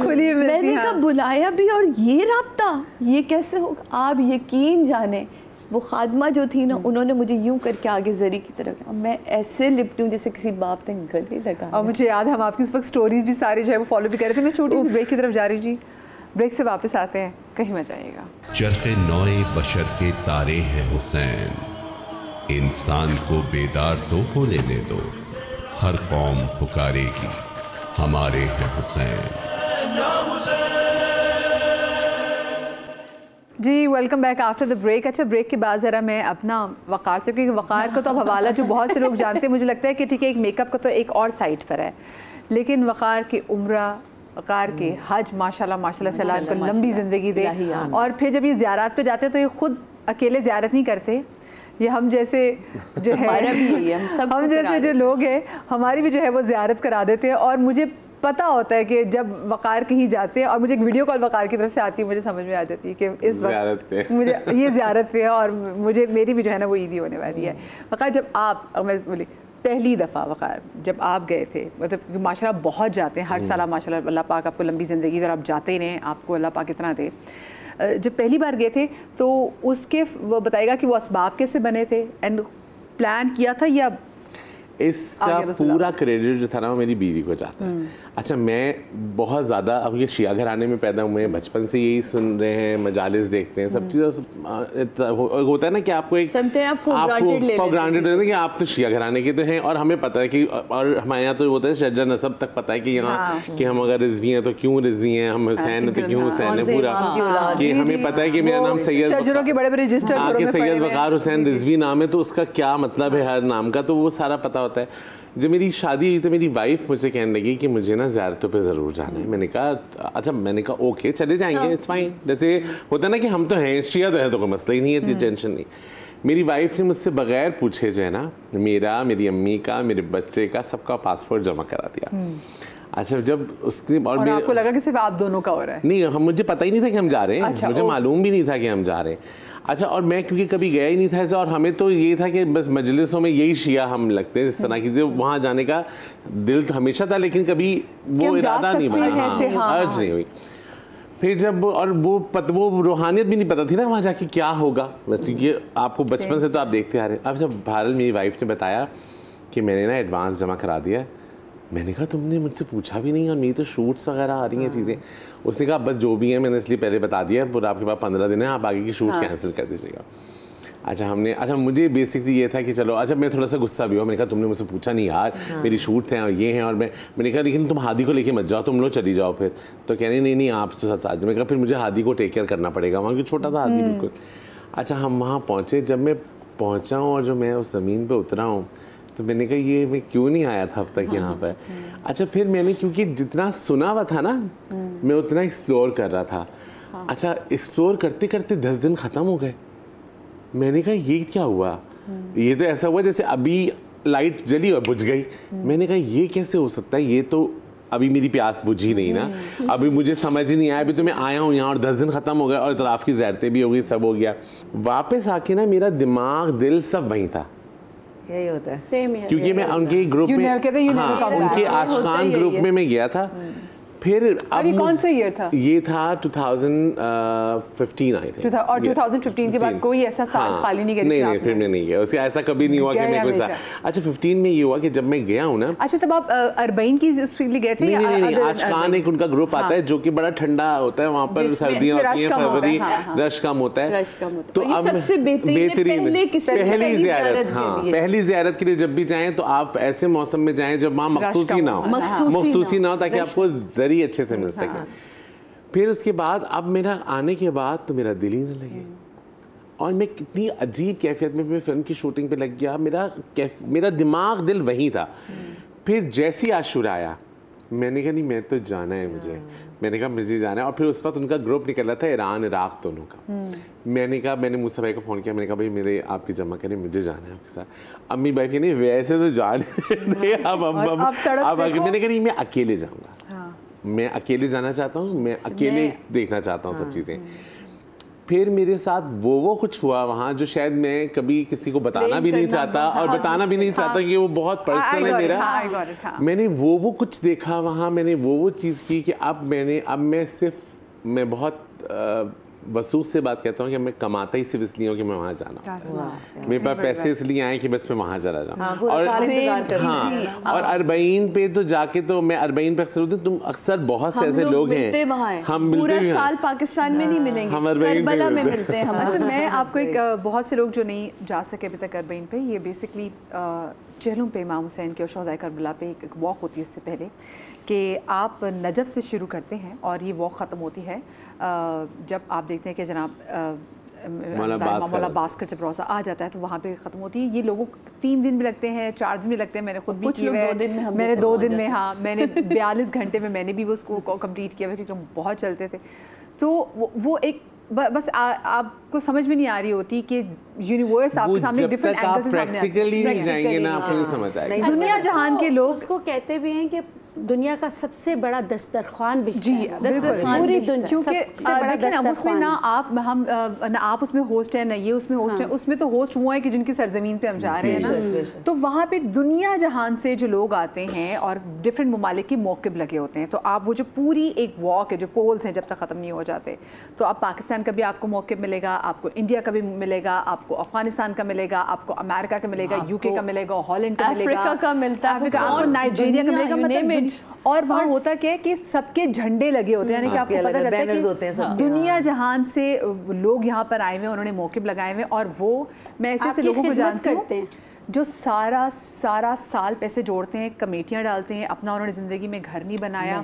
खुली मैंने कहा बुलाया भी, और ये राब्ता ये कैसे होगा? आप यकीन जाने वो खादमा जो थी ना, उन्होंने मुझे यूं करके आगे जरी की तरफ, मैं ऐसे लिपटी हूँ जैसे किसी बाप ने गले लगा। और मुझे याद है हम आपकी इस वक्त स्टोरीज भी सारी जो है वो फॉलो भी कर रहे थे। मैं छोटी सी ब्रेक की तरफ जा रही थी, ब्रेक से वापस आते हैं, कहीं मत जाइएगा। चरखे नौए बशर के तारे हैं हुसैन, इंसान को बेदार तो हो लेने दो, हर कौम पुकारेगी हमारे हैं Hussain. Ji welcome back after the break. अच्छा, ब्रेक के बाद ज़रा मैं अपना वक़ार से, क्योंकि वक़ार को तो अब हवाला जो बहुत से लोग जानते हैं, मुझे लगता है कि ठीक है एक मेकअप का तो एक और साइड पर है, लेकिन वक़ार की उम्रा, वक़ार के हज, माशाल्लाह माशाल्लाह से अल्लाह को लंबी ज़िंदगी दे। और फिर जब ये ज़ियारत पे जाते हैं तो ये ख़ुद अकेले ज़ियारत नहीं करते, ये हम जैसे जो है हम जैसे जो लोग हैं हमारी भी जो है वो ज़ियारत करा देते हैं। और मुझे पता होता है कि जब वक़ार कहीं जाते हैं और मुझे एक वीडियो कॉल वक़ार की तरफ से आती है, मुझे समझ में आ जाती है कि इस वक्त मुझे ये ज़ियारत पे है और मुझे मेरी भी जो है ना वो ईदी होने वाली है। वक़ार जब आप, मैं बोली पहली दफ़ा वक़ार जब आप गए थे, मतलब माशाल्लाह बहुत जाते हैं हर साल, माशाल्लाह अल्लाह पाक आपको लंबी ज़िंदगी और आप जाते ही रहें, आपको अल्लाह पाक इतना दे। जब पहली बार गए थे तो उसके वो बताएगा कि वो असबाब कैसे बने थे एंड प्लान किया था, या इसका पूरा क्रेडिट जो था ना वो मेरी बीवी को जाता है। अच्छा, मैं बहुत ज़्यादा, अब ये शिया घराने में पैदा हुए हैं, बचपन से यही सुन रहे हैं, मजालिस देखते हैं, सब चीज़ें होता है ना कि आपको एक फॉर ग्रांटेड लेते हैं कि आप तो शिया घराने के तो हैं, और हमें पता है कि, और हमारे यहाँ तो होता है शजर नसब तक पता है कि यहाँ कि हम अगर रिजवी हैं तो क्यों रिजवी हैं, हम हुसैन हैं तो क्यों हुसैन है, पूरा कि हमें पता है कि मेरा नाम सैयद वक़ार हुसैन रिजवी नाम है, तो उसका क्या मतलब है हर नाम का, तो वो सारा पता होता है। जब मेरी शादी हुई तो मेरी वाइफ मुझसे कहने लगी कि मुझे ना ज़ियारतों पे ज़रूर जाना है। मैंने कहा अच्छा, मैंने कहा ओके चले जाएंगे, इट्स फाइन। जैसे होता है ना कि हम तो हैं, शिया तो है, तो कोई मसला ही नहीं है, टेंशन नहीं। मेरी वाइफ ने मुझसे बगैर पूछे जो है ना मेरा, मेरी अम्मी का, मेरे बच्चे का, सबका पासपोर्ट जमा करा दिया। अच्छा, जब उसके और आपको लगा कि सिर्फ आप दोनों का हो रहा है? नहीं, हम, मुझे पता ही नहीं था कि हम जा रहे हैं। अच्छा, मुझे मालूम भी नहीं था कि हम जा रहे हैं। अच्छा, और मैं क्योंकि कभी गया ही नहीं था ऐसा, और हमें तो ये था कि बस मजलिसों में यही शिया हम लगते हैं, इस तरह की जो वहाँ जाने का दिल तो हमेशा था, लेकिन कभी वो इरादा नहीं बना, अर्ज नहीं हुई। फिर जब, और वो रूहानियत भी नहीं पता थी ना वहाँ जाके क्या होगा, बस ये आपको बचपन से तो आप देखते आ रहे हैं। अब जब भारत मेरी वाइफ ने बताया कि मैंने ना एडवांस जमा करा दिया, मैंने कहा तुमने मुझसे पूछा भी नहीं, और मेरी तो शूट्स वगैरह आ रही हैं चीज़ें। उसने कहा बस जो भी है मैंने इसलिए पहले बता दिया, पूरा आपके पास 15 दिन है, आप आगे की शूट्स कैंसिल कर दीजिएगा। अच्छा, मुझे बेसिकली ये था कि चलो, अच्छा मैं थोड़ा सा गुस्सा भी हुआ, मैंने कहा तुमने मुझसे पूछा नहीं यार, मेरी शूट्स हैं और ये हैं, और मैंने कहा लेकिन तुम हादी को लेके मत जाओ, तुम लोग चली जाओ फिर। तो कह रही नहीं आप तो साथ। मैंने कहा फिर मुझे हादी को टेक केयर करना पड़ेगा, वहाँ की छोटा था हादी बिल्कुल। अच्छा, हम वहाँ पहुँचे, जब मैं पहुंचा हूँ और जो मैं उस ज़मीन पे उतरा हूँ, तो मैंने कहा ये मैं क्यों नहीं आया था अब तक यहाँ पर। अच्छा, फिर मैंने क्योंकि जितना सुना हुआ था ना, मैं उतना एक्सप्लोर कर रहा था। अच्छा, एक्सप्लोर करते करते 10 दिन ख़त्म हो गए। मैंने कहा ये क्या हुआ, ये तो ऐसा हुआ जैसे अभी लाइट जली और बुझ गई। मैंने कहा ये कैसे हो सकता है, ये तो अभी मेरी प्यास बुझी नहीं ना, अभी मुझे समझ ही नहीं आया, अभी तो मैं आया हूँ यहाँ और 10 दिन ख़त्म हो गए और इतराफ़ की ज़ियारतें भी हो गई, सब हो गया। वापस आके ना मेरा दिमाग दिल सब वहीं था। यही होता है, सेम है, क्योंकि मैं उनके ग्रुप में, हाँ, उनके आशिकान ग्रुप में मैं गया था। फिर अब कौन सा ईयर था? ये था 2015 आई थिंक। और 2015 के बाद कोई ऐसा साल खाली नहीं गया? नहीं, फिर मैं नहीं गया, उसके ऐसा कभी नहीं हुआ कि मैं कोई सा। अच्छा, 15 में ये हुआ कि जब मैं गया हूँ ना। अच्छा, तब आप अरबईन की उसके लिए गए थे? नहीं, आशिकान एक उनका ग्रुप आता है जो कि बड़ा ठंडा होता है, वहाँ पर सर्दियाँ होती हैं, फरवरी, रश कम होता है। तो अब सबसे बेहतरीन पहली ज़ियारत के लिए जब भी जाएं तो आप ऐसे मौसम में जाएं जब वहाँ मखसूसी ना हो, ताकि आपको अच्छे से मिल सके। फिर उसके बाद अब मेरा आने के बाद तो मेरा दिल ही न लगे, और मैं कितनी अजीब कैफियत में फिल्म की शूटिंग पे लग गया। मेरा दिमाग दिल वहीं था। फिर जैसी आशुरा आया, मैंने कहा नहीं, मैं तो जाना है मुझे। मैंने कहा मुझे जाना है। और फिर उस वक्त उनका ग्रुप निकल रहा था, ईरान इराक दोनों का। मैंने मूसा भाई को फ़ोन किया, मैंने कहा भाई मेरे आपकी जमा करें, मुझे जाना है आपके साथ। अम्मी भाई नहीं, वैसे तो जाने अब मैंने कहा नहीं, मैं अकेले जाऊँगा, मैं अकेले जाना चाहता हूँ, मैं अकेले देखना चाहता हूँ सब चीज़ें। फिर मेरे साथ वो कुछ हुआ वहाँ जो शायद मैं कभी किसी को बताना भी नहीं चाहता, और बताना भी नहीं चाहता कि वो बहुत पर्सनल है मेरा। मैंने वो कुछ देखा वहाँ, मैंने वो चीज़ की कि अब मैं बहुत वसूस से बात कहता हूँ कि मैं कमाता ही सिर्फ इसलिए हूँ कि मैं वहाँ जाना, मेरे पास पैसे इसलिए आए कि बस मैं वहाँ चला जाऊँ। और अरबईन पे तो जाके तो मैं अरबईन पे अक्सर होती, तुम अक्सर बहुत से ऐसे लोग हैं, हम मिलते भी हैं, साल पाकिस्तान में नहीं मिलेंगे, हम करबला में मिलते हैं। अच्छा, मैं आपको एक बहुत से लोग जो नहीं जा सके अभी तक अरबईन पे, ये बेसिकली चहलों पे इमाम हुसैन के और शोहदाए करबला पे एक वॉक होती है इससे पहले कि आप नजफ़ से शुरू करते हैं और ये वॉक ख़त्म होती है जब आप देखते हैं कि जनाब मौला अब्बास का जब रोज़ा आ जाता है तो वहाँ पे ख़त्म होती है। ये लोगों 3 दिन भी लगते हैं, 4 दिन भी लगते हैं, मैंने खुद भी किया है। मैंने 2 दिन में, हाँ, मैंने 42 घंटे में मैंने भी वो उसको कंप्लीट किया हुआ क्योंकि हम बहुत चलते थे। तो वो एक बस आपको समझ में नहीं आ रही होती कि यूनिवर्स आपके सामने डिफरेंट एंगल से सामने प्रैक्टिकली नहीं जाएंगे ना, आपको नहीं समझ आएगा। दुनिया जहान के लोग उसको कहते भी हैं कि दुनिया का सबसे बड़ा दस्तरखान बिछा है, पूरी दुनिया, क्योंकि देखिए ना उसमें ना आप उसमें होस्ट है ना ये उसमें होस्ट है, उसमें तो होस्ट वो है कि जिनकी सरजमीन पे हम जा रहे हैं ना, तो वहाँ पे दुनिया जहान से जो लोग आते हैं और डिफरेंट ममालिक के मौक़िब लगे होते हैं। तो आप वो जो पूरी एक वॉक है, जो पोल्स हैं जब तक ख़त्म नहीं हो जाते, तो आप पाकिस्तान का भी आपको मौक़िब मिलेगा, आपको इंडिया का भी मिलेगा, आपको अफगानिस्तान का मिलेगा, आपको अमेरिका का मिलेगा, यूके का मिलेगा, हॉलैंड का मिलेगा, अफ्रीका का मिलता है, आपको नाइजीरिया का मिलेगा, मतलब और वहाँ होता क्या है कि सबके झंडे लगे होते हैं, यानी कि आपको पता चलता है कि दुनिया जहान से लोग यहाँ पर आए हुए हैं, उन्होंने मौक़िब लगाए हुए, और वो मैं ऐसे लोगों को जानती हूँ जो सारा साल पैसे जोड़ते हैं, कमेटियाँ डालते हैं, अपना उन्होंने ज़िंदगी में घर नहीं बनाया,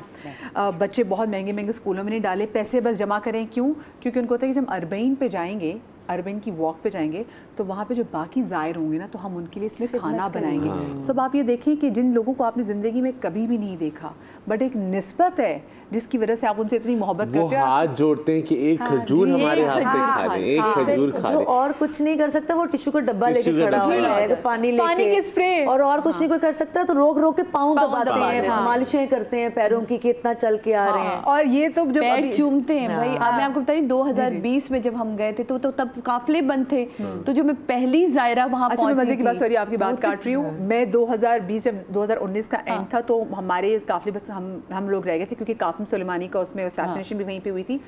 बच्चे बहुत महंगे स्कूलों में नहीं डाले, पैसे बस जमा करें। क्यों? क्योंकि उनको होता है कि जब अरबईन पे जाएंगे, अरबईन की वॉक पे जाएंगे, तो वहाँ पे जो बाकी ज़ायर होंगे ना, तो हम उनके लिए इसमें खाना बनाएंगे। सब आप ये देखें कि जिन लोगों को आपने ज़िंदगी में कभी भी नहीं देखा, बट एक निस्बत है जिसकी वजह से आप उनसे इतनी मोहब्बत करते हैं, हाथ जोड़ते हैं कि एक खजूर हमारे हाथ से खा लें, एक खजूर खा लें। जो और कुछ नहीं कर सकता वो टिश्यू का डब्बा लेके खड़ा हुआ है, पानी के स्प्रे, और कुछ नहीं कोई कर सकता, तो रोक के पाँव दबाते हैं, मालिशें करते हैं पैरों की कि इतना चल के आ रहे हैं, और ये तो जो पैर चूमते हैं भाई। अब मैं आपको बता रही हूँ 2020 में जब हम गए थे तो तब काफिले बंद थे, तो जो मैं पहली ज़ायरा वहाँ पहुंची थी। मजे की बात, सॉरी आपकी बात काट रही हूँ, मैं 2020 जब 2019 का एंड था तो हमारे इस काफिले बस हम लोग रह गए थे क्योंकि कासिम सुलेमानी का उसमें असैसिनेशन भी वहीं पे हुई थी।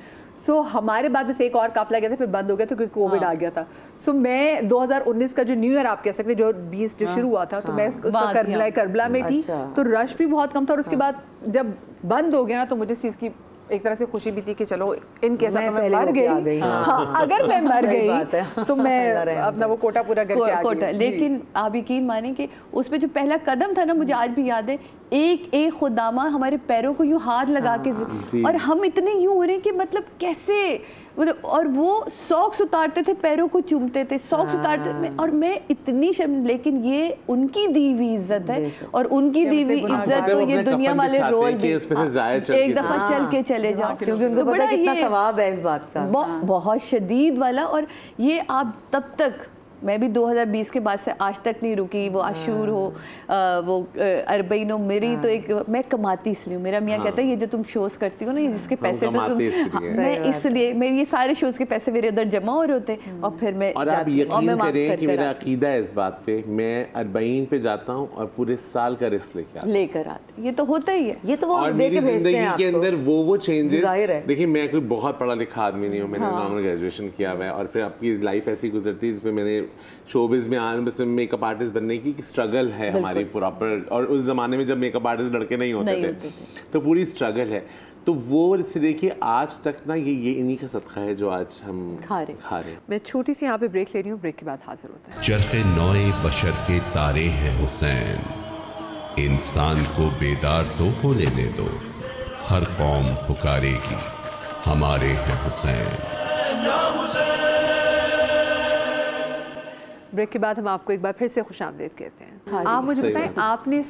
सो हमारे बाद बस एक और काफिला गया था, फिर बंद हो गया था क्योंकि कोविड आ गया था। सो मैं 2019 का जो न्यू ईयर आप कह सकते जो 20 जो शुरू हुआ था, तो मैं करबला में थी, तो रश भी बहुत कम था, और उसके बाद जब बंद हो गया ना, तो मुझे इस चीज़ की एक तरह से खुशी भी थी कि चलो इनके साथ मैं मर गई, हाँ, अगर मैं मर गई तो मैं अपना वो कोटा पूरा करके आ गई। लेकिन आप यकीन माने कि उसमें जो पहला कदम था ना, मुझे आज भी याद है, एक एक खुदामा हमारे पैरों को यूँ हाथ लगा के, और हम इतने यूँ हो रहे हैं कि मतलब कैसे, मतलब, और वो सॉक्स उतारते थे, पैरों को चूमते थे, सॉक्स उतारते, और मैं इतनी शर्म, लेकिन ये उनकी दी हुई इज्जत है, और उनकी दी हुई इज्जत तो ये दुनिया वाले रोल भी एक दफा चल के चले जाओ, क्योंकि उनको पता है कितना सवाब है इस बात का, बहुत शदीद वाला। और ये आप तब तक, मैं भी 2020 के बाद से आज तक नहीं रुकी, वो आशूर हो, वो अरबईन हो, मेरी तो एक, मैं कमाती इसलिए हूँ, मेरा मियाँ कहता है ये जो तुम शोज करती हो ना, ये जिसके पैसे तो तुम, मैं इसलिए, मेरे ये सारे शोज के पैसे मेरे उधर जमा हो रहे होते, और फिर मैं, और आप यकीन करें कि मेरा अकीदा है इस बात पे, मैं अरबईन पे जाता हूँ और पूरे साल का रिस्क लेकर आते, ये तो होता ही है, ये तो वो देके भेजते हैं के अंदर वो चेंजेस। देखिए मैं कोई बहुत पढ़ा लिखा आदमी नहीं हूँ, मैंने नॉर्मल ग्रेजुएशन किया हुआ है, और फिर आपकी लाइफ ऐसी गुजरती है जिसमें मैंने शोबिज में आने, मेकअप आर्टिस्ट बनने की स्ट्रगल है हमारी प्रॉपर, और उस जमाने में जब मेकअप आर्टिस्ट लड़के नहीं होते थे तो पूरी स्ट्रगल है। तो वो से देखिए आज तक ना ये इन्हीं का सदका है जो आज हम खा रहे। मैं छोटी सी यहाँ पे ब्रेक ले रही हूँ, ब्रेक के बाद हाजिर होता है। चरखे नौए बशर के तारे हैं हुसैन, इंसान को बेदार तो होने दो, हर कौम पुकारेगी हमारे हैं हुसैन। ब्रेक के बाद हम आपको एक बार फिर से खुशामदीद कहते हैं। आप मुझे बताएं, आपने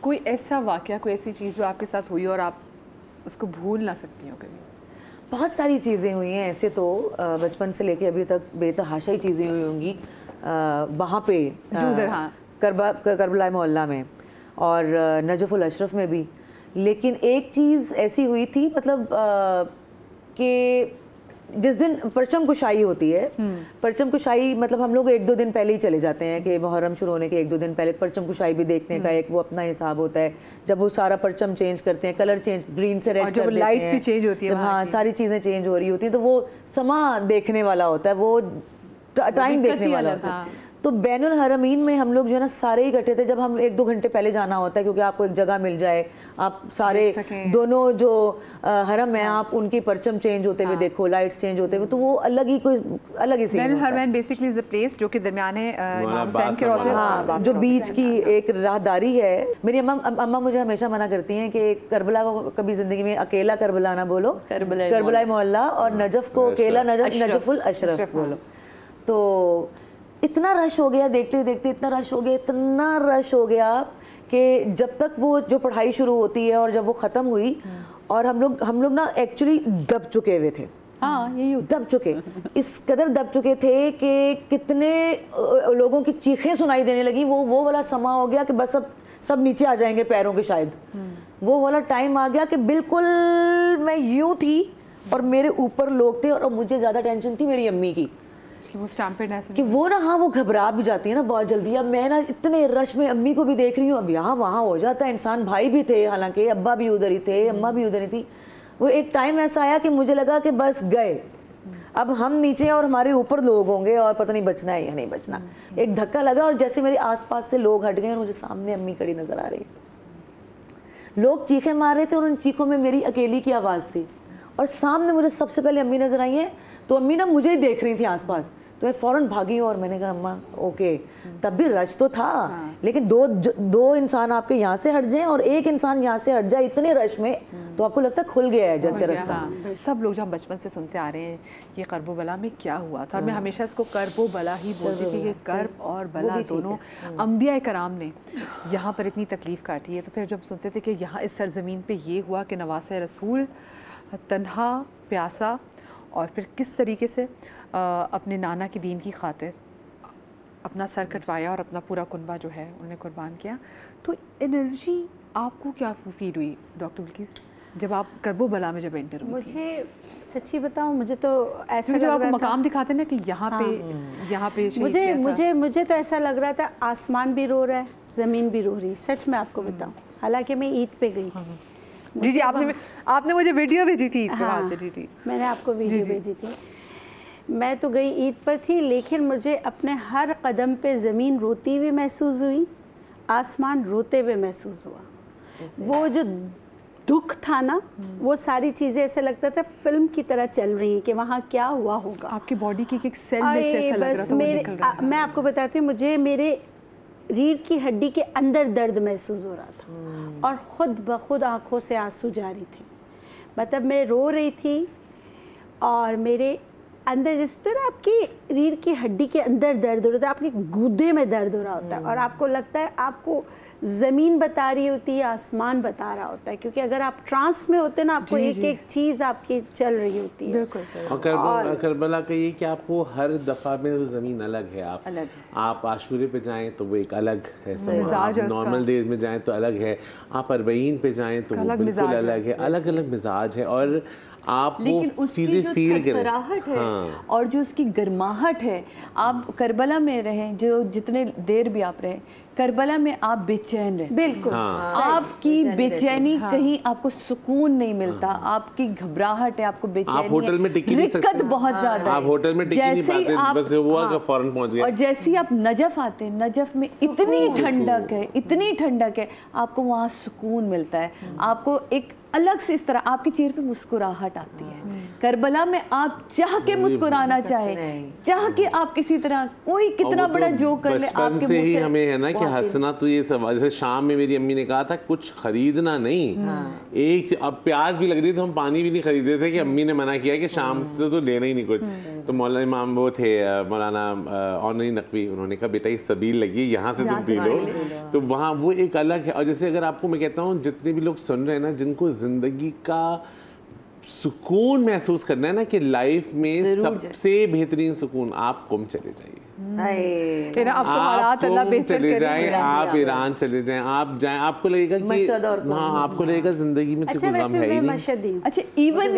कोई ऐसा वाकया, कोई ऐसी चीज़ जो आपके साथ हुई और आप उसको भूल ना सकती हो कभी? बहुत सारी चीज़ें हुई हैं ऐसे तो, बचपन से लेके अभी तक बेतहाशा ही चीज़ें हुई होंगी वहाँ पे, करबला मोहल्ला में और नजफ़ुल अशरफ में भी। लेकिन एक चीज़ ऐसी हुई थी, मतलब कि जिस दिन परचम कुशाई होती है, परचम कुशाई मतलब हम लोग 1-2 दिन पहले ही चले जाते हैं कि मुहर्रम शुरू होने के 1-2 दिन पहले परचम कुशाई भी देखने का एक वो अपना हिसाब होता है, जब वो सारा परचम चेंज करते हैं, कलर चेंज, ग्रीन से रेड कर देते हैं, लाइट्स भी चेंज होती है, हाँ सारी चीज़ें चेंज हो रही होती हैं, तो वो समा देखने वाला होता है, वो टाइम देखने वाला होता है। तो बैनुल हरमीन में हम लोग जो है ना सारे ही इकट्ठे थे, जब हम 1-2 घंटे पहले जाना होता है क्योंकि आपको एक जगह मिल जाए, आप सारे दोनों जो हरम है आप उनकी परचम चेंज होते हुए देखो, लाइट्स चेंज होते हुए, तो वो अलग ही कोई अलग ही सीन बैनुल हरमीन बेसिकली इज द प्लेस जो कि दरमियाने इमाम हुसैन के रोज़े, हाँ, जो बीच की एक राहदारी है। मेरी अम्मा मुझे हमेशा मना करती हैं कि करबला को कभी ज़िंदगी में अकेला करबला ना बोलो, करबला मोहल्ला, और नजफ़ को अकेला नजफ़ुल अशरफ बोलो। तो इतना रश हो गया, देखते देखते इतना रश हो गया कि जब तक वो जो पढ़ाई शुरू होती है और जब वो ख़त्म हुई, और हम लोग ना एक्चुअली दब चुके हुए थे, हाँ यही दब चुके, इस कदर दब चुके थे कि कितने लोगों की चीखें सुनाई देने लगी। वो वाला समा हो गया कि बस अब सब नीचे आ जाएंगे पैरों के, शायद वो वाला टाइम आ गया कि बिल्कुल मैं यूँ थी और मेरे ऊपर लोग थे, और मुझे ज़्यादा टेंशन थी मेरी अम्मी की कि वो ना, हाँ वो घबरा भी जाती है ना बहुत जल्दी। अब मैं ना इतने रश में अम्मी को भी देख रही हूँ, अब यहाँ वहाँ हो जाता है इंसान, भाई भी थे हालांकि, अब्बा भी उधर ही थे, अम्मा भी उधर ही थी। वो एक टाइम ऐसा आया कि मुझे लगा कि बस गए, अब हम नीचे और हमारे ऊपर लोग होंगे और पता नहीं बचना है या नहीं बचना। एक धक्का लगा और जैसे मेरे आसपास से लोग हट गए और मुझे सामने अम्मी खड़ी नजर आ रही है। लोग चीखें मार रहे थे और उन चीखों में मेरी अकेली की आवाज़ थी, और सामने मुझे सबसे पहले अम्मी नजर आई है। तो अम्मी ना मुझे ही देख रही थी आसपास, तो मैं फ़ौरन भागी हूँ और मैंने कहा अम्मा ओके। तब भी रश तो था, लेकिन दो इंसान आपके यहाँ से हट जाएं और एक इंसान यहाँ से हट जाए इतने रश में, तो आपको लगता है खुल गया है जैसे रास्ता। सब लोग जब बचपन से सुनते आ रहे हैं ये कर्ब बला में क्या हुआ था, मैं हमेशा इसको कर्ब बला ही बोलती थी कि कर्ब और बला दोनों अंबिया कराम ने यहाँ पर इतनी तकलीफ़ काटी है। तो फिर जब सुनते थे कि यहाँ इस सरजमीन पर ये हुआ कि नवासे रसूल तन्हा प्यासा, और फिर किस तरीके से अपने नाना की दीन की खातिर अपना सर कटवाया और अपना पूरा कुनबा जो है उन्हें कुर्बान किया, तो एनर्जी आपको क्या फील हुई डॉक्टर बिल्किस जब आप करबो बला में जब एंटर हुई? मुझे सच्ची बताऊं, मुझे तो ऐसा जब आपको मकाम दिखाते ना कि यहाँ पे मुझे तो ऐसा लग रहा था आसमान भी रो रहा है, ज़मीन भी रो रही। सच में आपको बताऊं, हालांकि मैं ईद पे गई थी। जी आपने मुझे वीडियो भेजी थी ईद पे वहाँ से। जी मैंने आपको वीडियो भेजी थी। मैं तो गई ईद पर थी, लेकिन मुझे अपने हर कदम पे ज़मीन रोती हुई महसूस हुई, आसमान रोते हुए महसूस हुआ। वो जो दुख था ना, वो सारी चीज़ें ऐसे लगता था फिल्म की तरह चल रही हैं कि वहाँ क्या हुआ होगा। आपकी बॉडी की एक सेल में से ऐसा लग रहा था वो निकल रहा था। मैं आपको बताती हूँ, मुझे मेरे रीढ़ की हड्डी के अंदर दर्द महसूस हो रहा था, और ख़ुद ब खुद आँखों से आंसू जारी थे। मतलब मैं रो रही थी और मेरे अंदर जिस तरह आपकी रीढ़ की हड्डी के अंदर दर्द हो रहा था, आपके गूदे में दर्द हो रहा होता है और आपको लगता है आपको ज़मीन बता रही होती है, आसमान बता रहा होता है, क्योंकि अगर आप ट्रांस में होते ना आपको एक एक चीज़ आपकी चल रही होती है। बिल्कुल सही। और करबला का ये कि आपको हर दफ़ा में वो ज़मीन अलग है। आप आशूरे पे जाएं तो वो एक अलग है, आप नॉर्मल डेज में जाएं तो अलग है, आप अरबईन पे जाएं तो वो बिल्कुल अलग है, अलग अलग मिजाज है। और आप लेकिन उसकी जो थरथराहट है और जो उसकी गर्माहट है, आप करबला में रहें, जो जितने देर भी आप रहें, करबला में आप बेचैन रहते, बिल्कुल आपकी बेचैनी कहीं आपको सुकून नहीं मिलता, आपकी घबराहट है, आपको बेचैनी, आप होटल में टिक नहीं सकते, दिक्कत बहुत ज्यादा, आप होटल में टिक नहीं पाते, बस हुआ कि फौरन पहुंच गए। और जैसे ही आप नजफ आते हैं, नजफ में इतनी ठंडक है, इतनी ठंडक है, आपको वहाँ सुकून मिलता है, आपको एक अलग से इस तरह आपके चेहरे पे मुस्कुराहट आती है। करबला में आप चाह के मुस्कुराना चाहें, चाह के आप किसी तरह कोई कितना बड़ा जोक कर ले, आपके से ही हमें है ना कि हंसना तो ये सब। जैसे शाम में मेरी अम्मी ने कहा था कुछ खरीदना नहीं, एक अब प्याज भी लग रही तो हम पानी भी नहीं खरीदे थे कि अम्मी ने मना किया कि शाम तो लेना ही नहीं कुछ। तो मौलाना इमाम वो थे मौलाना ऑनरी नकवी, उन्होंने कहा बेटा ये सबील लगी, यहाँ से तुम पी लो, तो वहाँ वो एक अलग है। और जैसे अगर आपको मैं कहता हूँ जितने भी लोग सुन रहे हैं ना, जिनको जिंदगी का सुकून महसूस करना है ना, कि लाइफ में सबसे बेहतरीन सुकून, आप कुम चले जाइए, आप चले जाएं, आप ईरान चले जाएं, आप जाएं, आपको लगेगा कि हाँ, आपको लगेगा जिंदगी में कोई गम है ही नहीं। अच्छा, इवन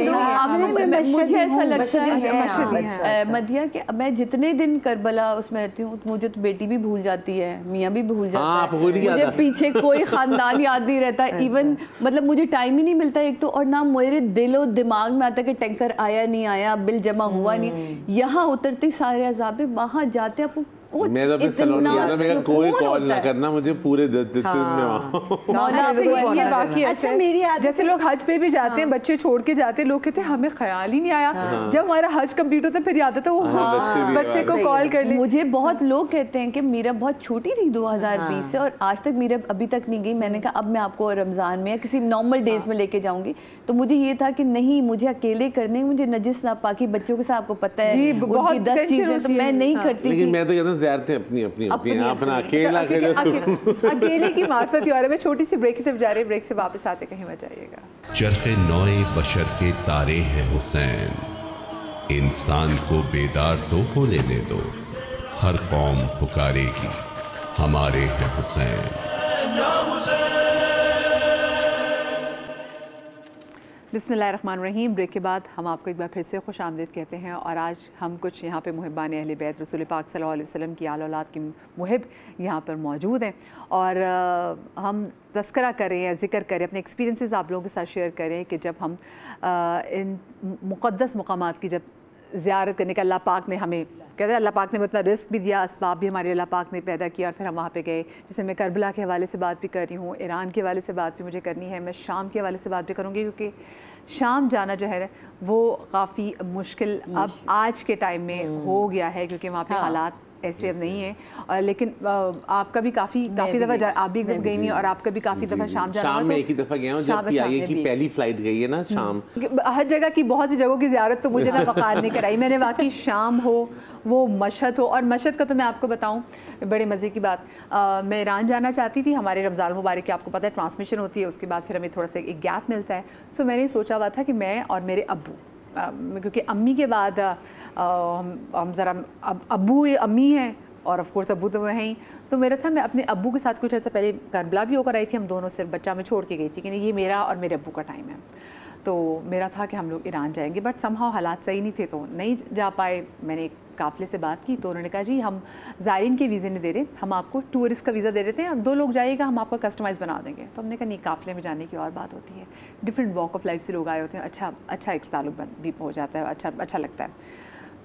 मुझे ऐसा लगता है मधिया कि मैं जितने दिन करबला उसमें रहती हूँ, मुझे तो बेटी भी भूल जाती है, मियाँ भी भूल जाता है, मुझे पीछे कोई खानदान याद नहीं रहता, इवन मतलब मुझे टाइम ही नहीं मिलता एक तो, और ना मेरे दिलो दिमाग में आता कि टैंकर आया नहीं आया, बिल जमा हुआ नहीं। यहाँ उतरती सारे अजाबे, वहाँ जाते आपको मैं तो अपने सैलून गया था, मैं कोई कॉल ना करना मुझे पूरे दिन में। अच्छा मेरी जैसे लोग हज पे भी जाते हैं, बच्चे छोड़ के जाते हैं, लोग कहते हैं हमें ख्याल ही नहीं आया, जब हमारा हज कंप्लीट होता है फिर याद आता है वो बच्चे को कॉल कर ले। मुझे बहुत लोग कहते हैं कि मीरा बहुत छोटी थी 2020 से और आज तक मीरा अभी तक नहीं गई। मैंने कहा अब मैं आपको रमज़ान में या किसी नॉर्मल डेज में लेके जाऊंगी, तो मुझे ये था कि नहीं, मुझे अकेले करने, मुझे नजिस नापाकी बच्चों के साथ आपको पता है उनकी 10 चीजें, तो मैं नहीं करती। लेकिन मैं तो कहता हूँ ज़ियारतें अपनी अपना अकेले की मार्फत ही। और मैं छोटी सी ब्रेक से जा रही, ब्रेक से वापस आते कहीं मत जाइएगा। चरखे नौए बशर के तारे हैं हुसैन, इंसान को बेदार तो होने दे दो, हर कौम पुकारेगी हमारे हैं हुसैन। बिस्मिल्लाहिर्रहमानिर्रहीम। ब्रेक के बाद हम आपको एक बार फिर से खुश आमदीद कहते हैं और आज हम कुछ यहाँ पे मुहिबान अहले बैत रसूल पाक सल्लल्लाहु अलैहि वसल्लम की आल औलाद की मुहिब यहाँ पर मौजूद हैं और हम तस्करा करें या ज़िक्र करें, अपने एक्सपीरियंसेस आप लोगों के साथ शेयर करें कि जब हम इन मुक़द्दस मकामात की जब ज़ियारत करने का अल्लाह पाक ने हमें कहते हैं, अल्लाह पाक ने उतना रिस्क भी दिया, असबाब भी हमारे अल्लाह पाक ने पैदा किया और फिर हम वहाँ पे गए। जैसे मैं करबला के हवाले से बात भी कर रही हूँ, ईरान के हवाले से बात भी मुझे करनी है, मैं शाम के हवाले से बात भी करूँगी क्योंकि शाम जाना जो है वो काफ़ी मुश्किल अब आज के टाइम में हो गया है क्योंकि वहाँ पे हालात ऐसे अब नहीं है। और लेकिन आपका भी काफ़ी दफ़ा आप भी गई नहीं और आपका भी काफ़ी दफ़ा शाम जाना। शाम में एक ही दफ़ा गया हूँ जब पीआईए की पहली फ्लाइट गई है ना शाम। हर जगह की बहुत सी जगहों की ज़ियारत तो मुझे ना वक़ार ने कराई मैंने, वाकई शाम हो वो मशहद हो। और मशहद का तो मैं आपको बताऊँ बड़े मज़े की बात, मैं ईरान जाना चाहती थी, हमारे रमज़ान मुबारक की आपको पता है ट्रांसमिशन होती है, उसके बाद फिर हमें थोड़ा सा एक गैप मिलता है। सो मैंने सोचा हुआ था कि मैं और मेरे अब्बू, क्योंकि अम्मी के बाद हम ज़रा अब्बू अम्मी हैं और ऑफ कोर्स अब्बू तो हैं ही, तो मेरा था मैं अपने अब्बू के साथ कुछ ऐसा पहले करबला भी होकर आई थी, हम दोनों सिर्फ बच्चा में छोड़ के गई थी कि नहीं ये मेरा और मेरे अब्बू का टाइम है। तो मेरा था कि हम लोग ईरान जाएंगे, बट समहाउ हालात सही नहीं थे तो नहीं जा पाए। मैंने एक काफ़िले से बात की तो उन्होंने कहा जी हम ज़ायरीन के वीज़े नहीं दे रहे, हम आपको टूरिस्ट का वीज़ा दे देते हैं, अब 2 लोग जाइएगा हम आपका कस्टमाइज़ बना देंगे। तो हमने कहा नहीं, काफ़िले में जाने की और बात होती है, डिफरेंट वॉक ऑफ लाइफ से लोग आए होते हैं, अच्छा एक ताल्लुक भी हो जाता है, अच्छा लगता है।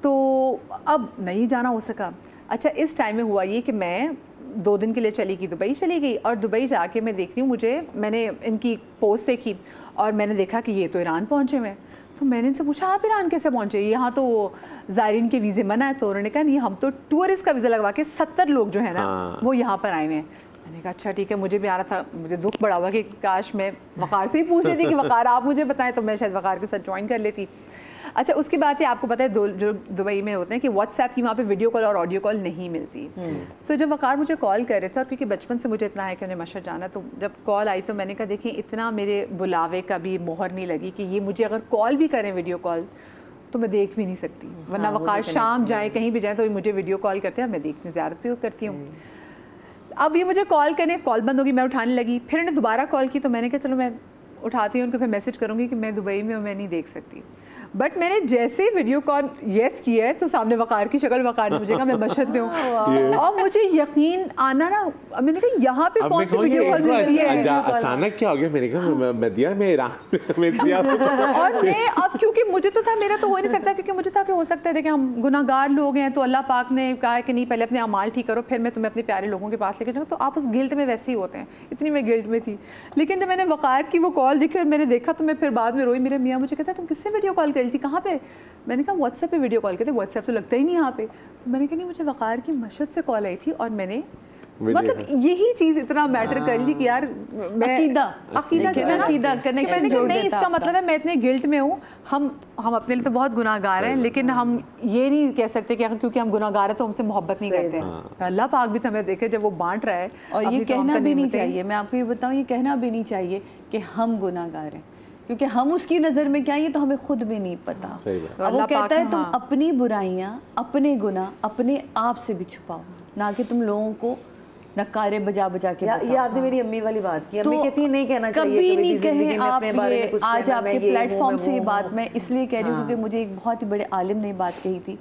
तो अब नहीं जाना हो सका। अच्छा इस टाइम में हुआ ये कि मैं 2 दिन के लिए दुबई चली गई और दुबई जाके मैं देख रही हूँ, मैंने इनकी पोस्ट देखी और मैंने देखा कि ये तो ईरान पहुँचे हुए हैं। तो मैंने इनसे पूछा आप ईरान कैसे पहुँचे, यहाँ तो ज़ायरीन के वीज़े मना है। तो उन्होंने कहा नहीं हम तो टूरिस्ट का वीज़ा लगवा के 70 लोग जो है ना वो यहाँ पर आए हुए हैं। मैंने कहा अच्छा ठीक है, मुझे भी आ रहा था, मुझे दुख बड़ा हुआ कि काश मैं वक़ार से ही पूछ लेती कि वक़ार आप मुझे बताएं तो मैं शायद वक़ार के साथ ज्वाइन कर लेती। अच्छा उसकी बात है, आपको पता है जो दुबई में होते हैं कि व्हाट्सएप की वहाँ पे वीडियो कॉल और ऑडियो कॉल नहीं मिलती। सो जब वक़ार मुझे कॉल कर रहे थे, और क्योंकि बचपन से मुझे इतना है कि उन्हें मशहद जाना, तो जब कॉल आई तो मैंने कहा देखिए इतना मेरे बुलावे का भी मोहर नहीं लगी कि ये मुझे अगर कॉल भी करें वीडियो कॉल तो मैं देख भी नहीं सकती, वरना वक़ार शाम जाए कहीं भी जाए तो मुझे वीडियो कॉल करते हैं, मैं देखती ज़्यारत भी करती हूँ। अब ये मुझे कॉल करें, कॉल बंद होगी, मैं उठाने लगी, फिर उन्हें दोबारा कॉल की तो मैंने कहा चलो मैं उठाती हूँ, उनको फिर मैसेज करूँगी कि मैं दुबई में हूँ, मैं नहीं देख सकती। बट मैंने जैसे ही वीडियो कॉल येस किया है तो सामने वक़ार की शक्ल, वक़ार ने मुझे कहा मैं मशहद में हूँ, और मुझे यकीन आना ना, मैंने कहा यहाँ पे कौन सी वीडियो कॉल मिली है, अचानक क्या हो गया, मैंने कहा मदिया मैं ईरान में थी और मैं अब क्योंकि मुझे तो था, मेरा तो हो नहीं सकता, क्योंकि मुझे था कि हो सकता है देखिए हम गुनाहगार लोग हैं तो अल्लाह पाक ने कहा कि नहीं पहले अपने अमाल ठीक करो फिर मैं तुम्हें अपने प्यारे लोगों के पास लेके जाऊँ, तो आप उस गिल्ट में वैसे ही होते हैं, इतनी मैं गिल्ट में थी। लेकिन जब मैंने वक़ार की वो कॉल देखी और मैंने देखा तो मैं फिर बाद में रोई, मेरे मियाँ मुझे कहता है तुम किससे वीडियो कॉल करी थी, कहाँ पे? मैंने कहा व्हाट्सएप पे वीडियो कॉल करते, व्हाट्सएप तो लगता ही नहीं यहाँ पे। तो मैंने कहा नहीं मुझे वक़ार की मशहद से कॉल आई थी और मैंने मतलब यही चीज़ इतना मैटर कर ली कि यार मैं अकीदा कनेक्शन जोड़ नहीं, इसका मतलब है मैं इतने गिल्ट में हूँ, हम अपने लिए तो बहुत गुनाहगार हैं, लेकिन हम ये नहीं कह सकते कि क्योंकि हम गुनाहगार हैं तो हमसे मोहब्बत नहीं करते हैं। अल्लाह पाक भी हमें देखे जब वो बांट रहा है, और ये कहना भी नहीं चाहिए, मैं आपको ये बताऊँ, ये कहना भी नहीं चाहिए कि हम गुनाहगार हैं, क्योंकि हम उसकी नज़र में क्या है ये तो हमें खुद भी नहीं पता। अब वो कहता है तुम अपनी बुराइयां, अपने गुनाह अपने आप से भी छुपाओ, ना कि तुम लोगों को नकारे बजा बजा के ये आपने मेरी अम्मी वाली बात की, अम्मी कहती है नहीं कहना चाहिए, कभी नहीं कहे आप ये, आज आपके प्लेटफॉर्म से ये बात मैं इसलिए कह रही हूँ क्योंकि मुझे एक बहुत ही बड़े आलिम ने बात कही थी,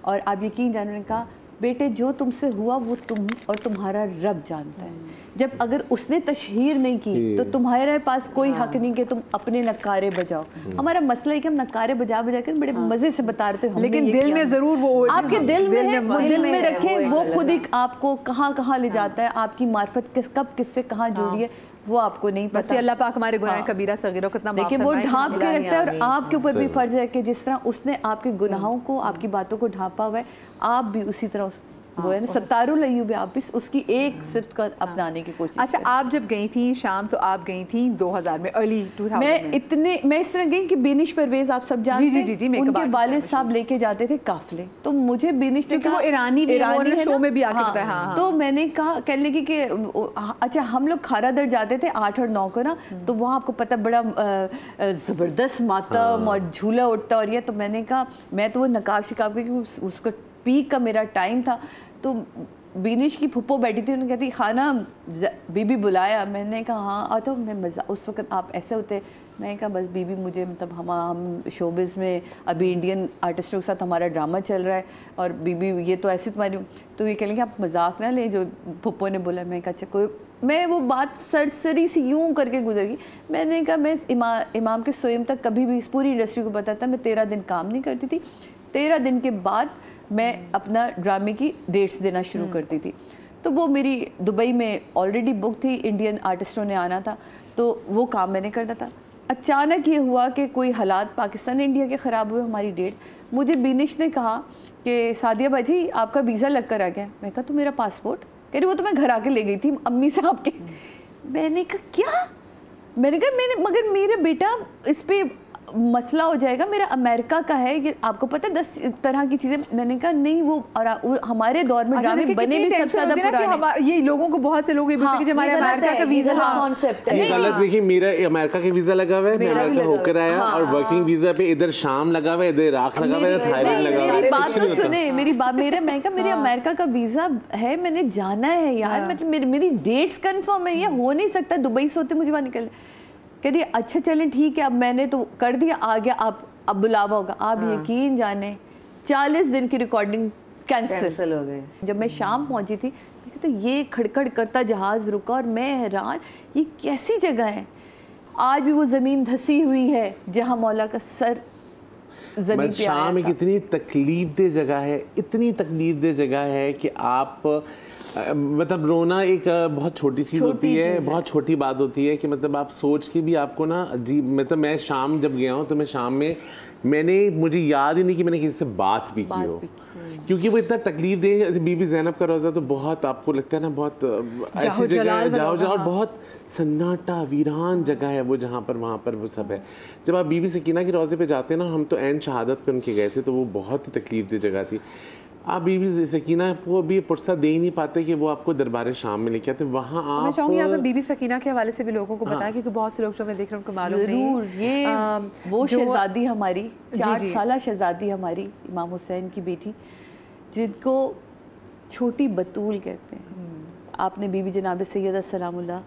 और आप यकीन जाने ने कहा बेटे जो तुमसे हुआ वो तुम और तुम्हारा रब जानता है, जब अगर उसने तशहीर नहीं की तो तुम्हारे पास कोई हक नहीं कि तुम अपने नकारे बजाओ। हमारा मसला है कि हम नकारे बजा बजा कर बड़े मजे से बता रहे थे, लेकिन दिल में जरूर वो आपके दिल में है, वो दिल में रखें, वो खुद ही आपको कहाँ कहाँ ले जाता है, आपकी मार्फत कब किससे कहाँ जुड़ी है वो आपको नहीं पता। बस अल्लाह पाक हमारे गुनाह कबीरा सगीरा को कितना देखिए वो ढांप के रखता है, और आपके ऊपर भी फर्ज है कि जिस तरह उसने आपके गुनाहों को, आपकी बातों को ढांपा हुआ है, आप भी उसी तरह वो है ना सत्तारुल अय्यूब, आप भी उसकी एक सिफ्त का अपनाने की कोशिश। अच्छा आप जब गई थी शाम तो आप गई थी 2000 में, अर्ली 2000 मैं इस तरह गई कि बिनिश परवेज आप सब जानते हैं, जी, उनके वालिद साहब लेके जाते थे काफिले, तो मुझे बिनिश ने कहा, वो ईरानी शो में भी आके बताया, हाँ। तो मैंने कहा कहने लगी कि अच्छा हम लोग खारा दर जाते थे 8 और 9 को ना, तो वहाँ आपको पता बड़ा ज़बरदस्त मातम और झूला उठता और ये, तो मैंने कहा मैं तो वो नकाब शिकाब क्योंकि उसका पीक का मेरा टाइम था, तो बीनिश की फुप्पो बैठी थी, उन्होंने कहती खाना बीबी बुलाया, मैंने कहा हाँ आ तो मैं मज़ा, उस वक्त आप ऐसे होते, मैंने कहा बस बीबी मुझे मतलब हम शोबिज़ में अभी इंडियन आर्टिस्टों के साथ हमारा ड्रामा चल रहा है और बीबी ये तो ऐसे तुम्हारी, तो ये कह लेंगे आप मजाक ना लें जो फुप्पो ने बोला। मैं कहा अच्छा कोई, मैं वो बात सरसरी सी यूँ करके गुजर गई। मैंने कहा मैं इमाम के सोयम तक कभी भी इस पूरी इंडस्ट्री को बताता, मैं 13 दिन काम नहीं करती थी, 13 दिन के बाद मैं अपना ड्रामे की डेट्स देना शुरू करती थी, तो वो मेरी दुबई में ऑलरेडी बुक थी, इंडियन आर्टिस्टों ने आना था, तो वो काम मैंने करना था। अचानक ये हुआ कि कोई हालात पाकिस्तान इंडिया के ख़राब हुए, हमारी डेट, मुझे बीनिश ने कहा कि सादिया बाजी आपका वीज़ा लग कर आ गया। मैं कहा तो मेरा पासपोर्ट, कह रही वो तो मैं घर आके ले गई थी अम्मी साहब के। मैंने कहा क्या? मैंने कहा मगर मेरा बेटा इस पर मसला हो जाएगा, मेरा अमेरिका का है, ये आपको पता है 10 तरह की चीज़ें। मैंने कहा नहीं वो हमारे दौर में ड्रामे बने भी सबसे ज़्यादा पुराने, ये लोगों को बहुत से लोग हमारे अमेरिका का वीज़ा कॉन्सेप्ट है गलत। देखिए मेरा अमेरिका का वीज़ा लगा हुआ है, मैं अमेरिका होकर आया और वर्किंग वीज़ा पे इधर शाम लगा हुआ है, इधर इराक लगा हुआ है, थाईलैंड लगा हुआ है। मेरी बात तो सुने, मेरी बात मैं कहा मेरे अमेरिका का वीज़ा है, मैंने जाना है यार, मतलब मेरी डेट्स कन्फर्म है, ये हो नहीं सकता दुबई से होते मुझे वहाँ निकल। कह रही अच्छा चलें ठीक है, अब मैंने तो कर दिया, आ गया, आप अब बुलावा होगा। आप यकीन जाने 40 दिन की रिकॉर्डिंग कैंसिल हो गई। जब मैं शाम पहुंची थी, मैं कहता ये खड़खड़ करता जहाज़ रुका और मैं हैरान, ये कैसी जगह है, आज भी वो ज़मीन धसी हुई है जहाँ मौला का सर ज़मीन पे आया शाम एक इतनी तकलीफ दे जगह है, इतनी तकलीफ दे जगह है कि आप मतलब रोना एक बहुत छोटी चीज़ होती है, बहुत छोटी बात होती है कि मतलब आप सोच के भी आपको ना अजीब, मतलब मैं शाम जब गया हूँ तो मैं शाम में मुझे याद ही नहीं कि मैंने किसी से बात भी की हो, क्योंकि वो इतना तकलीफ दे। बीबी ज़ैनब का रोज़ा तो बहुत आपको लगता है ना, बहुत ऐसी जगह है जाओ और बहुत सन्नाटा वीरान जगह है वो, जहाँ पर वहाँ पर वो सब है। जब आप बीबी सकीना के रोज़े पे जाते हैं ना, हम तो एंड शहादत पे उनके गए थे, तो वो बहुत ही तकलीफ दे जगह थी। आप बीबी सकीना को भी फुर्सत दे ही नहीं पाते कि वो आपको दरबार शाम में लेके आते। वहाँ आप, मैं चाहूँगी आप बीबी सकीना के हवाले से भी लोगों को बताएं, क्योंकि बहुत से लोग जो मैं देख रहा हूँ उनको मालूम नहीं। ये वो शहजादी हमारी 4 साल शहजादी हमारी इमाम हुसैन की बेटी, जिनको छोटी बतूल कहते हैं। आपने बीबी जनाब सैयदा सलामुल्लाह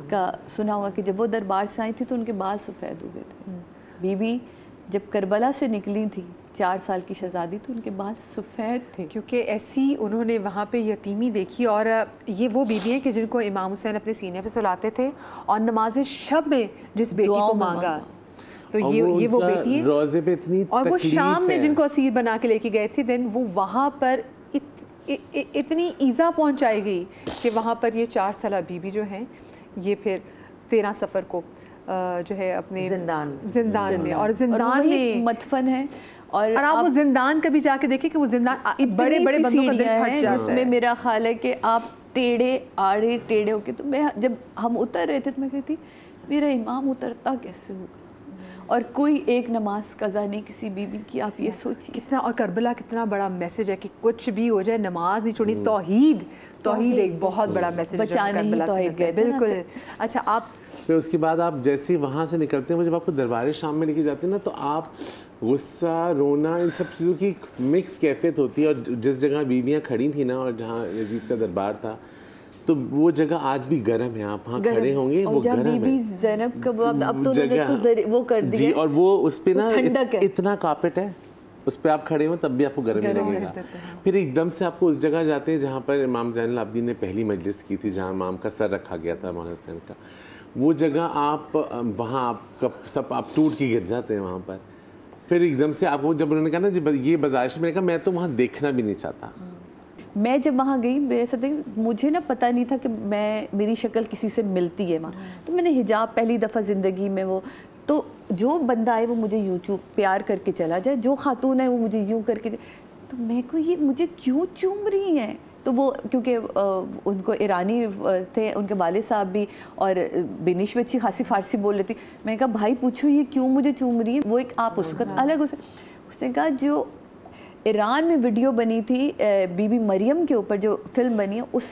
का सुना होगा कि जब वो दरबार से आई थी तो उनके बाल सफ़ेद हो गए थे। बीबी जब करबला से निकली थी 4 साल की शहजादी, तो उनके बाल सफ़ेद थे, क्योंकि ऐसी उन्होंने वहाँ पे यतीमी देखी। और ये वो बीबी है कि जिनको इमाम हुसैन अपने सीने पे सुलाते थे और नमाज शब में जिस बेटी को मांगा, तो ये वो बेटी है। रोज़े पे इतनी और वो शाम में जिनको असीर बना के लेके गए थे, देन वो वहाँ पर इतनी ईज़ा पहुँचाई गई कि वहाँ पर ये 4 साल बीबी जो हैं, ये फिर 13 सफ़र को जो है अपने जिंदान में, और जिंदान में मदफन है। और आप वो जिंदान कभी जाके देखें कि वो जिंदान बड़े बड़े बंदों का दिल फट जाता है, जिसमें मेरा ख्याल है कि आप टेढ़े होके, तो मैं जब हम उतर रहे थे तो मैं कहती मेरा इमाम उतरता कैसे होगा, और कोई एक नमाज कज़ा नहीं किसी बीबी की। आप ये सोचिए कितना, और करबला कितना बड़ा मैसेज है कि कुछ भी हो जाए नमाज नहीं छोड़नी। तौहीद एक बहुत बड़ा मैसेज है करबला से। बिल्कुल। अच्छा, आप फिर उसके बाद आप जैसे वहाँ से निकलते हैं, वो जब आपको दरबार शाम में लेके जाते हैं ना, तो आप गुस्सा, रोना, इन सब चीज़ों की मिक्स कैफियत होती है। और जिस जगह बीबियाँ खड़ी थी ना, और जहाँ यजीद का दरबार था, तो वो जगह आज भी गर्म है। आप वहाँ खड़े होंगे, वो गर्म है। बीबी ज़ैनब का अब तो उन्होंने वो कर दिया जी, और वो उस पे ना इतना कार्पेट है, उस पर आप खड़े हो तब भी आपको गर्म लगेगा। फिर एकदम से आपको उस जगह जाते हैं जहाँ पर इमाम ज़ैनुल आबिदीन ने पहली मजलिस की थी, जहाँ इमाम का सर रखा गया था मौलाना हुसैन का। वो जगह आप वहाँ आपका सब आप टूट के गिर जाते हैं वहाँ पर। फिर एकदम से आपको जब उन्होंने कहा ना जब ये बाजार, मैंने कहा मैं तो वहाँ देखना भी नहीं चाहता। मैं जब वहाँ गई, मेरे साथ मुझे ना पता नहीं था कि मेरी शक्ल किसी से मिलती है वहाँ। तो मैंने हिजाब पहली दफ़ा ज़िंदगी में, वो तो जो बंदा है वो मुझे यूँ प्यार करके चला जाए, जो खातून है वो मुझे यूँ करके, तो मैं को ये मुझे क्यों चूम रही हैं। तो वो क्योंकि उनको ईरानी थे उनके वालिद साहब भी, और बिनिश में अच्छी खासी फ़ारसी बोल लेती। मैंने कहा भाई पूछो ये क्यों मुझे चूम रही है। वो एक आप उसका अलग, उसने कहा जो ईरान में वीडियो बनी थी बीबी मरियम के ऊपर जो फिल्म बनी है, उस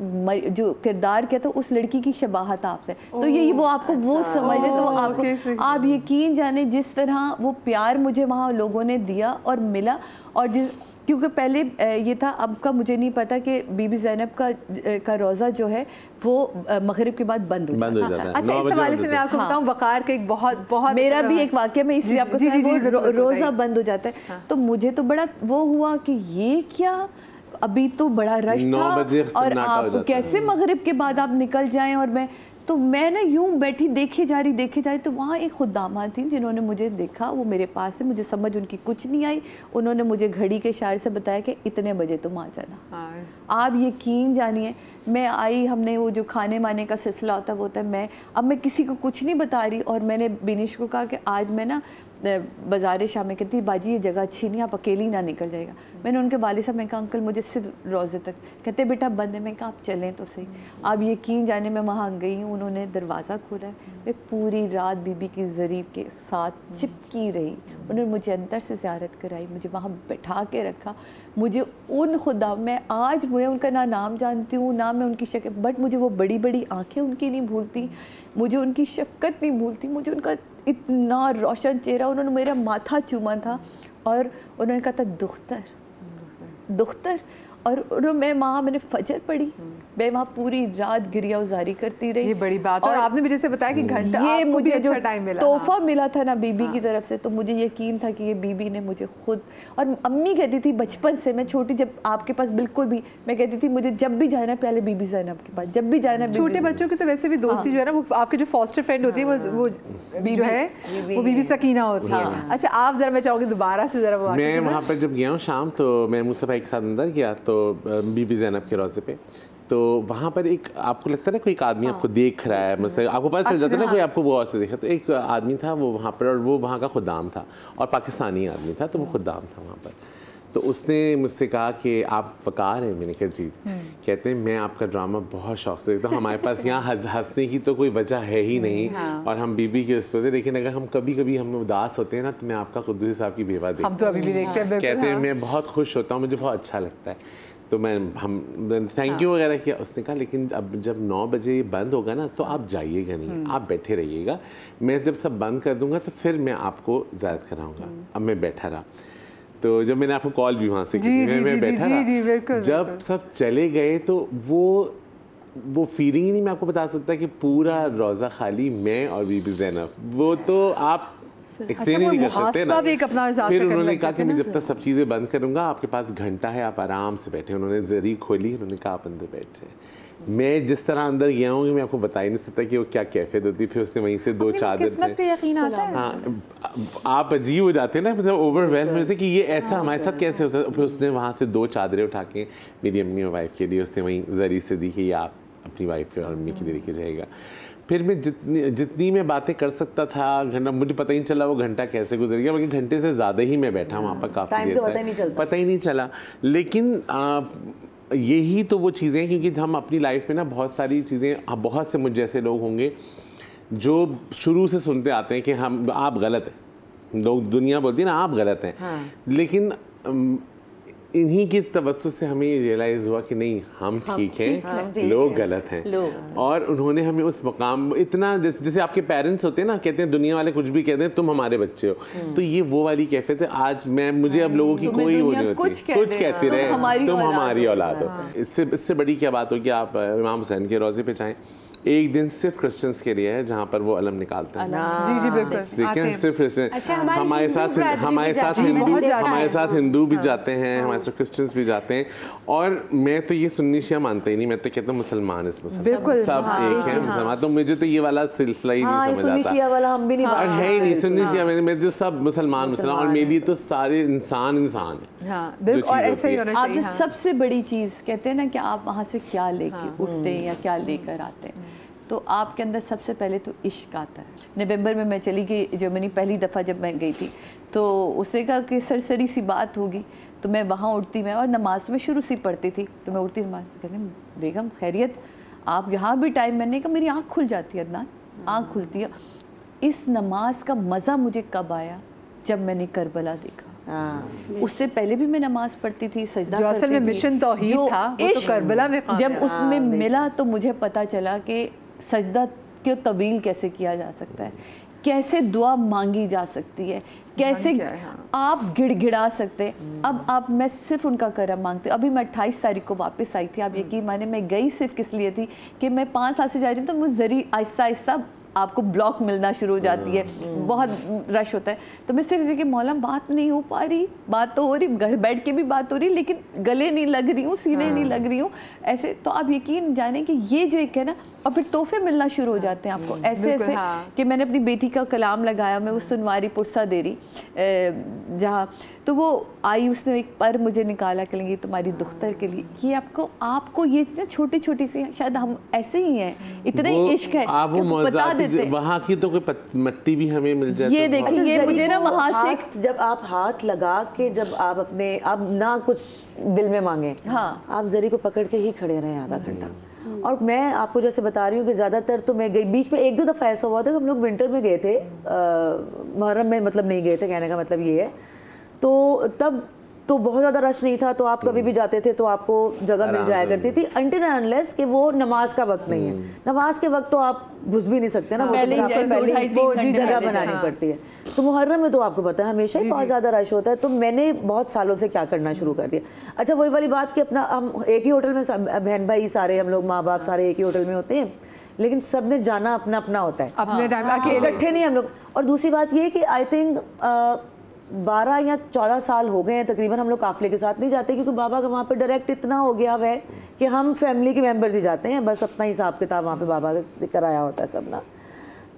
जो किरदार किया तो उस लड़की की शबाहत आपसे, तो यही वो आपको वो समझ ले। तो आपको आप यकीन जाने जिस तरह वो प्यार मुझे वहाँ लोगों ने दिया और मिला, और जिस क्योंकि पहले ये था, अब का मुझे नहीं पता कि बीबी ज़ैनब का रोज़ा जो है वो मगरिब के बाद बंद हो जाता है। अच्छा, इस हवाले से मैं आपको बताऊं, वक़ार का एक बहुत मेरा भी एक वाक़या में इसलिए आपको रोज़ा बंद हो जाता है। तो मुझे तो बड़ा वो हुआ कि ये क्या, अभी तो बड़ा रश था और आप कैसे मगरिब के बाद आप निकल जाएं। और मैं ना यूं बैठी देखे जा रही, तो वहाँ एक खुदामा थी जिन्होंने मुझे देखा, वो मेरे पास से, मुझे समझ उनकी कुछ नहीं आई। उन्होंने मुझे घड़ी के इशारे से बताया कि इतने बजे तुम आ जाना। आप यकीन जानिए, मैं आई, हमने वो जो खाने माने का सिलसिला होता है वो होता है, अब मैं किसी को कुछ नहीं बता रही। और मैंने बिनिश को कहा कि आज मैं ना बाज़ार शाम में, कहती बाजी ये जगह अच्छी नहीं, आप अकेली ना निकल जाएगा। मैंने उनके वालिद साहब, मैं कहा अंकल मुझे सिर्फ रोज़े तक, कहते बेटा बंद है। मैं कहा आप चलें तो सही। आप यकीन जाने मैं वहाँ गई हूँ, उन्होंने दरवाज़ा खोला है, मैं पूरी रात बीबी की ज़रीब के साथ चिपकी रही। उन्होंने मुझे अंदर से ज़ियारत कराई, मुझे वहाँ बैठा के रखा। मुझे उन खुदा, मैं आज मुझे उनका ना नाम जानती हूँ ना मैं उनकी शक्ल, बट मुझे वो बड़ी बड़ी आँखें उनकी नहीं भूलती, मुझे उनकी शफ़क़त नहीं भूलती, मुझे उनका इतना रोशन चेहरा। उन्होंने मेरा माथा चूमा था और उन्होंने कहा था दुख्तर। और मैंने फजर पढ़ी, मैं वहाँ पूरी रात गिरिया उजारी करती रही। ये बड़ी बात है। और आपने भी जैसे बताया कि घंटा ये मुझे जो टाइम मिला, तोहफा मिला था ना बीबी की तरफ से, तो मुझे यकीन था कि ये बीबी ने मुझे खुद, और अम्मी कहती थी बचपन से, मैं छोटी जब आपके पास बिल्कुल भी, मैं कहती थी मुझे जब भी जाना है पहले बीबी ज़ैनब के पास, जब भी जाना है। छोटे बच्चों की तो वैसे भी दोस्ती जो है ना, वो आपके जो फॉस्टर फ्रेंड होती है वो जो है वो बीबी सकीना होती है। अच्छा, आप जरा, मैं चाहूँगी दोबारा से जरा, मैं वहाँ पर जब गया हूँ शाम, तो मैं मुस्तफ़ा के साथ अंदर गया, तो बीबी ज़ैनब के रोज़े पे तो वहाँ पर एक आपको लगता है ना कोई एक आदमी आपको देख रहा है, मतलब आपको पता चल जाता है ना कोई आपको बहुत से देखा। तो एक आदमी था वो वहाँ पर, और वो वहाँ का खुदाम था और पाकिस्तानी आदमी था, तो वो खुदाम था वहाँ पर। तो उसने मुझसे कहा कि आप वकार हैं। मैंने कहा जी। कहते हैं मैं आपका ड्रामा बहुत शौक से देखता हूँ, हमारे पास यहाँ हंसने की तो कोई वजह है ही नहीं, और हम बीबी के उस पर थे, लेकिन अगर हम कभी कभी हम उदास होते हैं ना तो मैं आपका कुद्दूसी साहब की बेवा देखता हूँ। हम तो अभी भी देखते हैं। कहते हैं मैं बहुत खुश होता हूँ, मुझे बहुत अच्छा लगता है। तो हम थैंक यू वगैरह किया। उसने कहा लेकिन अब जब 9 बजे बंद होगा ना तो आप जाइएगा नहीं, आप बैठे रहिएगा, मैं जब सब बंद कर दूंगा तो फिर मैं आपको ज़ियारत कराऊंगा। अब मैं बैठा रहा, तो जब मैंने आपको कॉल भी वहाँ से की, मैं बैठा रहा। जब सब चले गए तो वो फीलिंग ही नहीं मैं आपको बता सकता कि पूरा रोज़ा खाली, मैं और बीबी ज़ैनब, वो तो आप एक्सप्लेन ही नहीं कर सकते ना। फिर उन्होंने कहा कि मैं जब तक सब चीज़ें बंद करूँगा, आपके पास घंटा है, आप आराम से बैठे। उन्होंने जरी खोली, उन्होंने कहा आप अंदर बैठ जाए। मैं जिस तरह अंदर गया हूँ मैं आपको बता ही नहीं सकता कि वो क्या कैफियत होती। फिर उसने वहीं से 2 चादर थे। हाँ, आप अजीब हो जाते हैं ना, मतलब ओवरवेल्म हो जाते कि ये ऐसा हमारे साथ कैसे हो सकता। फिर उसने वहाँ से 2 चादरें उठा के मेरी अम्मी और वाइफ के लिए उसने वहीं जरी से दी कि ये आप अपनी वाइफ और अम्मी के लिए लेके जाएगा। फिर मैं जितनी मैं बातें कर सकता था, घंटा, मुझे पता ही नहीं चला वो घंटा कैसे गुजर गया, बल्कि घंटे से ज़्यादा ही मैं बैठा वहाँ पर, काफ़ी देर तक पता ही नहीं चला। लेकिन यही तो वो चीज़ें हैं, क्योंकि हम अपनी लाइफ में ना बहुत सारी चीज़ें, बहुत से मुझ जैसे लोग होंगे जो शुरू से सुनते आते हैं कि हम आप गलत हैं, लोग दुनिया बोलती है ना आप गलत हैं। हाँ। लेकिन इन्हीं की तवज्जो से हमें रियलाइज़ हुआ कि नहीं हम ठीक हैं, लोग गलत हैं। और उन्होंने हमें उस मकाम इतना, जैसे आपके पेरेंट्स होते हैं ना, कहते हैं दुनिया वाले कुछ भी कहते हैं तुम हमारे बच्चे हो, तो ये वो वाली कैफियत है। आज मुझे अब लोगों की कोई वो नहीं होती, कुछ कहते रहे तुम हमारी औलाद हो। इससे बड़ी क्या बात हो कि आप इमाम हुसैन के रोज़े पे चाहें। एक दिन सिर्फ क्रिश्चियंस के लिए है जहाँ पर वो अलम निकालते हैं। जी जी बिल्कुल, सिर्फ क्रिश्चियन। हमारे साथ हिंदू भी जाते हैं, हमारे साथ क्रिश्चियंस भी जाते हैं। और मैं तो ये सुन्नी शिया मानता ही नहीं, मैं तो कहता हूँ मुसलमान सब एक है मुसलमान। तो मुझे तो ये वाला सिलसिला ही नहीं समझ आता, और है ही नहीं सुन्नी शिया में जो सब मुसलमान, और मेरी तो सारे इंसान आप जो सबसे बड़ी चीज़ कहते हैं ना कि आप वहाँ से क्या लेके उठते हैं या क्या लेकर आते हैं, तो आपके अंदर सबसे पहले तो इश्क आता है। नवंबर में मैं चली गई जर्मनी, पहली दफ़ा जब मैं गई थी, तो उसने कहा कि सरसरी सी बात होगी, तो मैं वहाँ उठती, मैं और नमाज में शुरू से पढ़ती थी, तो मैं उठती नमाज कहने बेगम खैरियत, आप यहाँ भी टाइम, मैंने कहा मेरी आँख खुल जाती है अदनान, आँख खुलती है। इस नमाज का मज़ा मुझे कब आया, जब मैंने करबला देखा। उससे पहले भी मैं नमाज पढ़ती थी, सजदा करती थी, असल में मिशन तौहीद था, वो तो करबला में जब उसमें मिला तो मुझे पता चला कि सजदा क्यों तवील कैसे किया जा सकता है, कैसे दुआ मांगी जा सकती है, कैसे आप गिड़गिड़ा सकते हैं। अब आप, मैं सिर्फ उनका करम मांगती हूँ। अभी मैं 28 तारीख को वापस आई थी, आप यकीन माने मैं गई सिर्फ किस लिए थी कि मैं 5 साल से जा रही हूँ, तो मुझे जरी आहिस्ता आहिस्ता आपको ब्लॉक मिलना शुरू हो जाती है, बहुत रश होता है। तो मैं सिर्फ देखिए मौला बात नहीं हो पा रही, बात तो हो रही, घर बैठ के भी बात हो रही, लेकिन गले नहीं लग रही हूँ, सीने नहीं लग रही हूँ ऐसे। तो आप यकीन जाने कि ये जो एक है ना, और फिर तोहफे मिलना शुरू हो जाते हैं आपको ऐसे ऐसे कि मैंने अपनी बेटी का कलाम लगाया, मैं उस सुनवारी पुरसा दे रही जहाँ, तो वो आई, उसने एक पर मुझे निकाला कि लेंगे तुम्हारी दुख्तर के लिए, ये आपको ये इतने छोटी छोटी सी, शायद हम ऐसे ही हैं, इतना ही इश्क है बता देते। वहाँ की तो कोई मट्टी भी हमें मिल जाती है। ये देखिए, ये मुझे ना वहाँ से जब आप हाथ लगा के, जब आप अपने, आप ना कुछ दिल में मांगे, हाँ, आप जरी को पकड़ के ही खड़े रहे आधा घंटा। और मैं आपको जैसे बता रही हूँ कि ज़्यादातर तो मैं गई, बीच में 1-2 दफ़ा ऐसा हुआ था कि हम लोग विंटर में गए थे, मुहर्रम में मतलब नहीं गए थे, कहने का मतलब ये है। तो तब तो बहुत ज़्यादा रश नहीं था, तो आप कभी भी जाते थे तो आपको जगह मिल जाया करती थी, अनटिल एंड अनलेस कि वो नमाज का वक्त नहीं है। नमाज के वक्त तो आप घुस भी नहीं सकते ना, वो जगह बनानी पड़ती है। तो मुहर्रम में तो आपको पता है हमेशा ही बहुत ज़्यादा रश होता है। तो मैंने बहुत सालों से क्या करना शुरू कर दिया, अच्छा वही वाली बात कि अपना, हम एक ही होटल में, बहन भाई सारे, हम लोग माँ बाप सारे एक ही होटल में होते हैं, लेकिन सब ने जाना अपना अपना होता है, अपने टाइम इकट्ठे नहीं हम लोग। और दूसरी बात ये कि आई थिंक 12 या 14 साल हो गए हैं तकरीबन हम लोग काफ़िले के साथ नहीं जाते, क्योंकि बाबा का वहाँ पे डायरेक्ट इतना हो गया है कि हम फैमिली के मेंबर्स ही जाते हैं, बस अपना हिसाब किताब वहाँ पे बाबा का कराया होता है सब ना।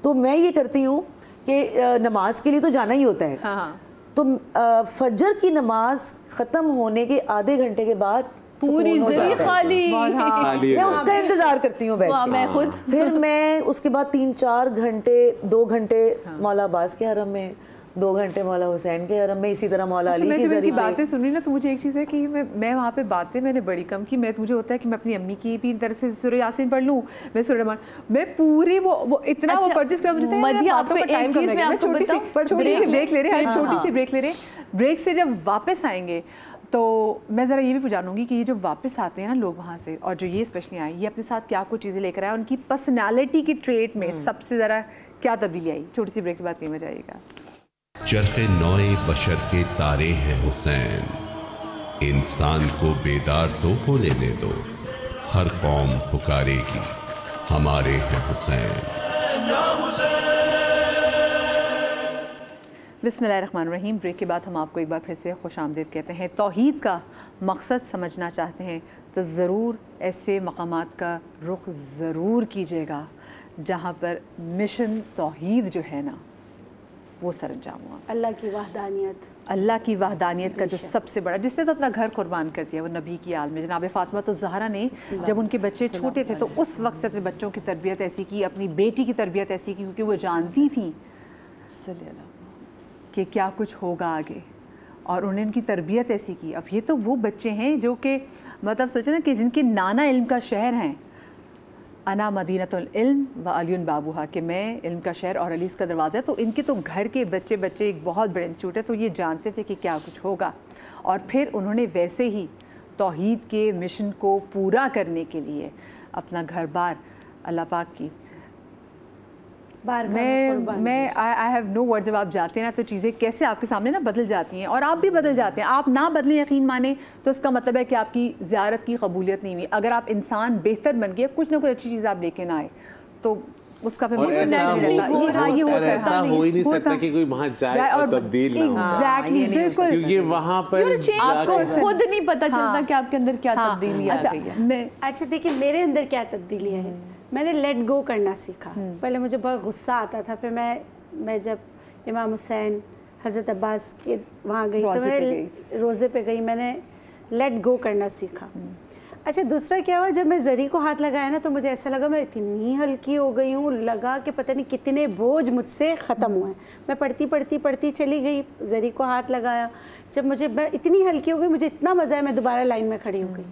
तो मैं ये करती हूँ कि नमाज के लिए तो जाना ही होता है, हाँ। तो फजर की नमाज ख़त्म होने के आधे घंटे के बाद पूरी जरी खाली। मैं उसका इंतजार करती हूँ बैठ के। मैं खुद। फिर मैं उसके बाद 3-4 घंटे, 2 घंटे मौला अब्बास के हरम में, 2 घंटे मौला हुसैन के हरम में, इसी तरह मौला अली की जरी पे। बातें सुन रही ना तो मुझे एक चीज़ है कि मैं वहाँ पे बातें मैंने बड़ी कम की। मुझे होता है कि मैं अपनी अम्मी की भी तरह से सूरह यासीन पढ़ लूँ, मैं सूरह रहमान, मैं पूरी वो इतना वो पढ़ती हूँ। मुझे छोटी सी ब्रेक ले रहे हैं, ब्रेक से जब वापस आएंगे तो मैं ज़रा ये भी जानूंगी कि ये जो वापस आते हैं ना लोग वहाँ से, और जो ये स्पेशली आए, ये अपने साथ क्या कुछ चीज़ें लेकर आए, उनकी पर्सनालिटी की ट्रेट में सबसे ज़रा क्या तब्दीली आई। छोटी सी ब्रेक के बाद में जाइएगा। चरखे नौए बशर के तारे हैं हुसैन, इंसान को बेदार तो होने दो, हर कौम पुकारेगी हमारे हैं हुसैन। बिस्मिल्लाहिर्रहमानिर्रहीम। ब्रेक के बाद हम आपको एक बार फिर से खुश आमदीद कहते हैं। तौहीद का मकसद समझना चाहते हैं तो ज़रूर ऐसे मकामात का रुख ज़रूर कीजिएगा जहाँ पर मिशन तौहीद जो है ना वो सरअंजाम हुआ। अल्लाह की वहदानियत का जो सबसे बड़ा, जिसने तो अपना घर कुर्बान कर दिया, वो नबी की आल में जनाब फ़ातिमा तो ज़हरा ने जब उनके बच्चे छोटे थे तो उस वक्त से अपने बच्चों की तरबियत ऐसी की, अपनी बेटी की तरबियत ऐसी की, क्योंकि वो जानती थी कि क्या कुछ होगा आगे, और उन्हें उनकी तरबियत ऐसी की। अब ये तो वो बच्चे हैं जो कि मतलब सोचे ना कि जिनके नाना इल्म का शहर हैं, अना मदीनतुल इल्म व अलीउन बाबूहा, कि मैं इल्म का शहर और अली का दरवाज़ा है। तो इनके तो घर के बच्चे एक बहुत बड़े इंस्टीट्यूट है, तो ये जानते थे कि क्या कुछ होगा, और फिर उन्होंने वैसे ही तौहीद के मिशन को पूरा करने के लिए अपना घर बार अल्लाह पाक की मैं आई हैव नो वर्ड्स। जब आप जाते हैं ना तो चीज़ें कैसे आपके सामने ना बदल जाती हैं, और आप भी बदल जाते हैं। आप ना बदलें, यकीन माने, तो इसका मतलब है कि आपकी ज़ियारत की कबूलियत नहीं हुई। अगर आप इंसान बेहतर बन गए, कुछ ना कुछ अच्छी चीज़ आप लेके ना आए, तो उसका फिर ऐसा हो ही नहीं सकता कि कोई वहाँ जाए और तब्दील ना हो। बिल्कुल, क्योंकि वहाँ पर आपको खुद नहीं पता चलता कि आपके अंदर क्या तब्दीली आ गई है। अच्छा देखिए, मेरे अंदर क्या तब्दीली है, मैंने लेट गो करना सीखा। पहले मुझे बहुत गुस्सा आता था, फिर मैं जब इमाम हुसैन हज़रत अब्बास के वहाँ गई तो मैं रोज़े पे गई, मैंने लेट गो करना सीखा। अच्छा, दूसरा क्या हुआ, जब मैं ज़री को हाथ लगाया ना तो मुझे ऐसा लगा मैं इतनी हल्की हो गई हूँ, लगा कि पता नहीं कितने बोझ मुझसे ख़त्म हुए। मैं पढ़ती चली गई, ज़री को हाथ लगाया, जब मैं इतनी हल्की हो गई, मुझे इतना मज़ा है, मैं दोबारा लाइन में खड़ी हो गई।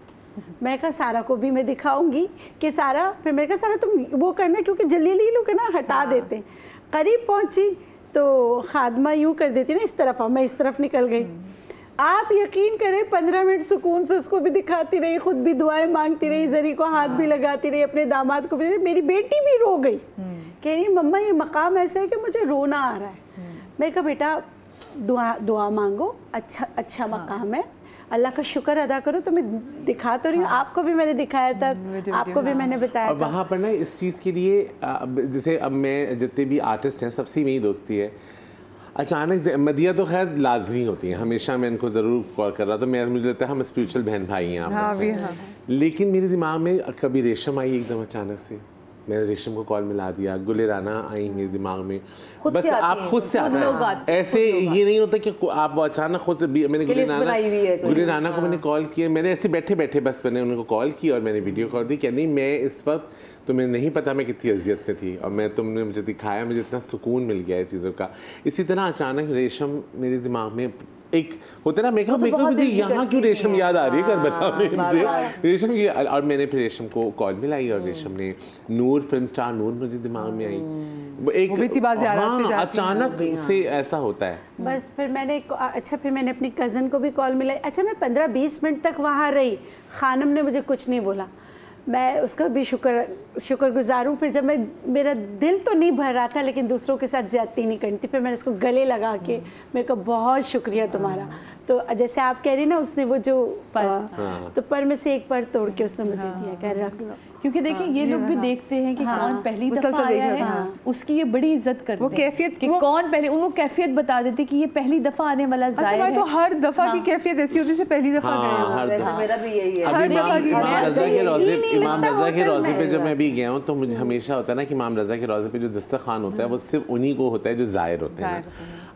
मैं कहा सारा को भी मैं दिखाऊंगी कि सारा, फिर मैंने कहा सारा तुम वो करना, क्योंकि जल्दी लोग ना हटा देते। करीब पहुंची तो खादमा यूँ कर देती ना इस तरफ, मैं इस तरफ निकल गई। आप यकीन करें 15 मिनट सुकून से उसको भी दिखाती रही, खुद भी दुआएं मांगती रही, ज़री को हाथ भी लगाती रही, अपने दामाद को भी। मेरी बेटी भी रो गई, कह रही मम्मा ये मकाम ऐसा है कि मुझे रोना आ रहा है। मैं कहा बेटा दुआ मांगो, अच्छा मकाम है, अल्लाह का शुक्र अदा करो। तो मैं दिखा तो रही हूँ, आपको भी मैंने दिखाया था, आपको भी मैंने बताया था। वहाँ पर ना इस चीज़ के लिए जैसे अब मैं जितने भी आर्टिस्ट हैं सबसे मेरी दोस्ती है। अचानक मदिया तो खैर लाजमी होती है, हमेशा मैं इनको ज़रूर कॉल कर रहा था, मुझे लगता है हम स्पिरिचुअल बहन भाई हैं आप। लेकिन मेरे दिमाग में कभी रेशम आई एकदम अचानक से, मैंने रेशम को कॉल मिला दिया, गुले राना आई मेरे दिमाग में, बस आप खुद से आता है। ऐसे ये नहीं होता कि आप अचानक खुद से, मैंने गुले राना को मैंने कॉल किया, मैंने ऐसे बैठे बस मैंने उनको कॉल की और मैंने वीडियो कॉल दी कि नहीं मैं इस वक्त, तुम्हें नहीं पता मैं कितनी अजियत में थी, और तुमने मुझे दिखाया, मुझे इतना सुकून मिल गया है चीज़ों का। इसी तरह अचानक रेशम मेरे दिमाग में एक होता ना, मुझे यहाँ क्यों रेशम याद आ रही है करबला में मुझे रेशम की, और मैंने फिर रेशम को कॉल मिलाई और रेशम ने नूर, फिल्म स्टार नूर मुझे दिमाग में आई। एक अचानक से ऐसा होता है। बस फिर मैंने अपनी कज़न को भी कॉल मिलाई। अच्छा, मैं 15-20 मिनट तक वहाँ रही, खानम ने मुझे कुछ नहीं बोला, मैं उसका भी शुक्रगुजार हूँ। फिर जब मेरा दिल तो नहीं भर रहा था, लेकिन दूसरों के साथ ज़्यादती नहीं करनी थी, फिर मैंने उसको गले लगा के मेरे को बहुत शुक्रिया तुम्हारा। तो जैसे आप कह रही ना, उसने वो जो तो पर में से एक पर तोड़ के उसने मुझे दिया, कह रख लो। क्योंकि देखिए ये लोग भी देखते हैं कि कौन पहली दफा आया है, उसकी ये बड़ी इज्जत करते हैं, कैफियत कि कौन पहले, उनको कैफियत बता देते कि ये पहली दफा आने वाला ज़ायर है। तो हर दफा की कैफियत ऐसी होती है, पहली दफा गए। वैसे मेरा भी यही है। इमाम रज़ा के रोज़े पे जब मैं भी गया हूँ तो मुझे हमेशा होता है ना कि इमाम रज़ा के रोज़े पे जो दस्तरखान होता है वो सिर्फ उन्हीं को होता है जो ज़ायर होते हैं।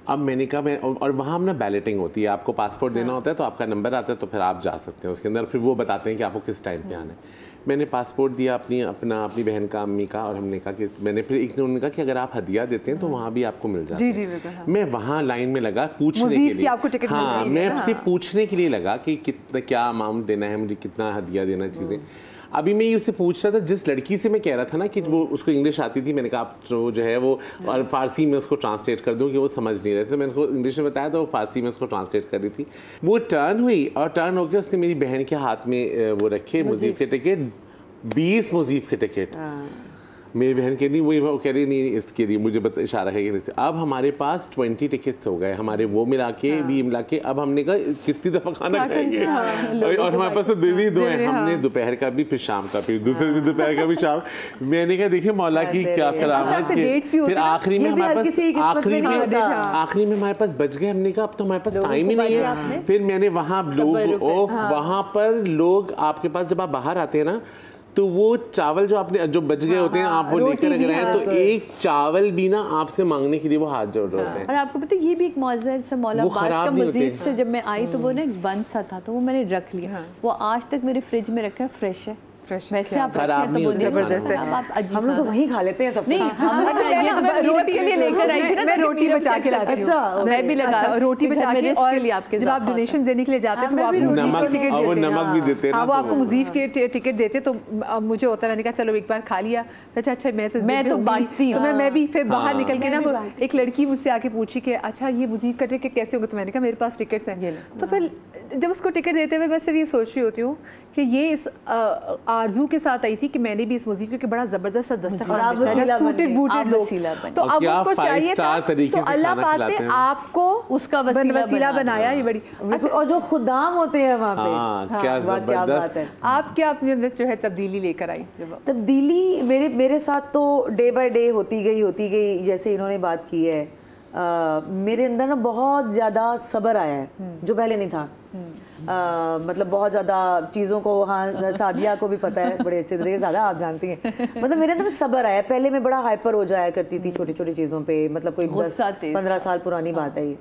अब मैंने कहा मैं, और वहाँ ना बैलेटिंग होती है, आपको पासपोर्ट देना होता है तो आपका नंबर आता है तो फिर आप जा सकते हैं उसके अंदर, फिर वो बताते हैं कि आपको किस टाइम पे आना है। मैंने पासपोर्ट दिया अपनी बहन का, अम्मी का, और हमने कहा कि मैंने फिर एक ने उन्होंने कहा कि अगर आप हदिया देते हैं तो वहाँ भी आपको मिल जाता है। जी बिल्कुल। मैं वहाँ लाइन में लगा पूछने के लिए, आपको टिकट हाँ, मैं सिर्फ पूछने के लिए लगा कि कितना क्या अमाउंट देना है मुझे, कितना हदिया देना चीज़ें। अभी मैं ये उससे पूछ रहा था, जिस लड़की से मैं कह रहा था ना कि वो उसको इंग्लिश आती थी, मैंने कहा आप जो है वो और फारसी में उसको ट्रांसलेट कर दूँ कि वो समझ नहीं रहे थे, मैंने उसको इंग्लिश में बताया तो वो फारसी में उसको ट्रांसलेट कर रही थी। वो टर्न हुई और टर्न होकर उसने मेरी बहन के हाथ में वो रखे मुजीब के टिकट, 20 मुजीब के टिकट। मेरी बहन कह रही वही, वो कह रही नहीं इसके लिए मुझे इशारा है कि अब हमारे पास 20 टिकट्स हो गए हमारे, वो मिला के भी मिला के। अब हमने कहा कितनी दफ़ा खाना खाएंगे, और हमारे पास तो दीदी दो हैं, हमने दोपहर का भी फिर शाम का भी, दूसरे दिन दोपहर का भी शाम। मैंने कहा देखिए मौला की क्या करामत, फिर आखिरी में हमारे पास आखिरी में हमारे पास बच गए। हमने कहा अब तो हमारे पास टाइम ही नहीं है। फिर मैंने वहाँ लोग, वहाँ पर लोग आपके पास जब आप बाहर आते हैं ना तो वो चावल जो आपने जो बच गए होते हैं आप वो लेकर अगर आए तो एक चावल भी ना आपसे मांगने के लिए वो हाथ जोड़ रहे होते हैं। और आपको पता है ये भी एक मौज़ा है, जैसे मौला अब्बास का मजीद से जब मैं आई तो वो ना एक बंद सा था तो वो मैंने रख लिया, वो आज तक मेरे फ्रिज में रखा है, फ्रेश है। वैसे आप खराब नहीं होते, जबरदस्त है। हम लोग तो वहीं खा लेते हैं सब। नहीं ये तो मैं रोटी के लिए लेकर आई थी ना, मैं रोटी बचा के लाती हूँ। अच्छा मैं भी लगा रोटी बचा के, और आपके जब आप डोनेशन देने के लिए जाते हैं तो आप नमक भी देते हैं, वो आपको मुजीब के टिकट देते। तो मुझे होता है, मैंने कहा चलो एक बार खा लिया, अच्छा मैं तो बांटती हूँ, तो मैं भी फिर बाहर निकल के ना एक लड़की मुझसे आके पूछी कि अच्छा ये मुजीब का टिकट कैसे होगा, तो मैंने कहा मेरे पास टिकट्स हैं। तो फिर जब उसको टिकट देते हुए बस ये सोच रही होती हूँ कि ये इस आरजू के साथ आई थी कि मैंने भी इस मुजीब क्योंकि बड़ा जबरदस्त सा दस्तखत सूटेड बूटेड लोग, तो अब उसको चाहिए था तो अल्लाह पाक ने आपको उसका वसीला बनाया। ये बड़ी और जो खुदाम होते हैं वहाँ पे, क्या जबरदस्त है। आप क्या अपने अंदर जो है तब्दीली लेकर आई? तब्दीली मेरे साथ तो डे बाय डे होती गई। जैसे इन्होंने बात की है, मेरे अंदर ना बहुत ज़्यादा सब्र आया है जो पहले नहीं था। मतलब बहुत ज़्यादा चीज़ों को, हाँ सादिया को भी पता है बड़े अच्छे तरीके से, ज़्यादा आप जानती हैं, मतलब मेरे अंदर सब्र आया। पहले मैं बड़ा हाइपर हो जाया करती थी छोटी छोटी चीज़ों पे, मतलब कोई 10-15 साल पुरानी बात है ये,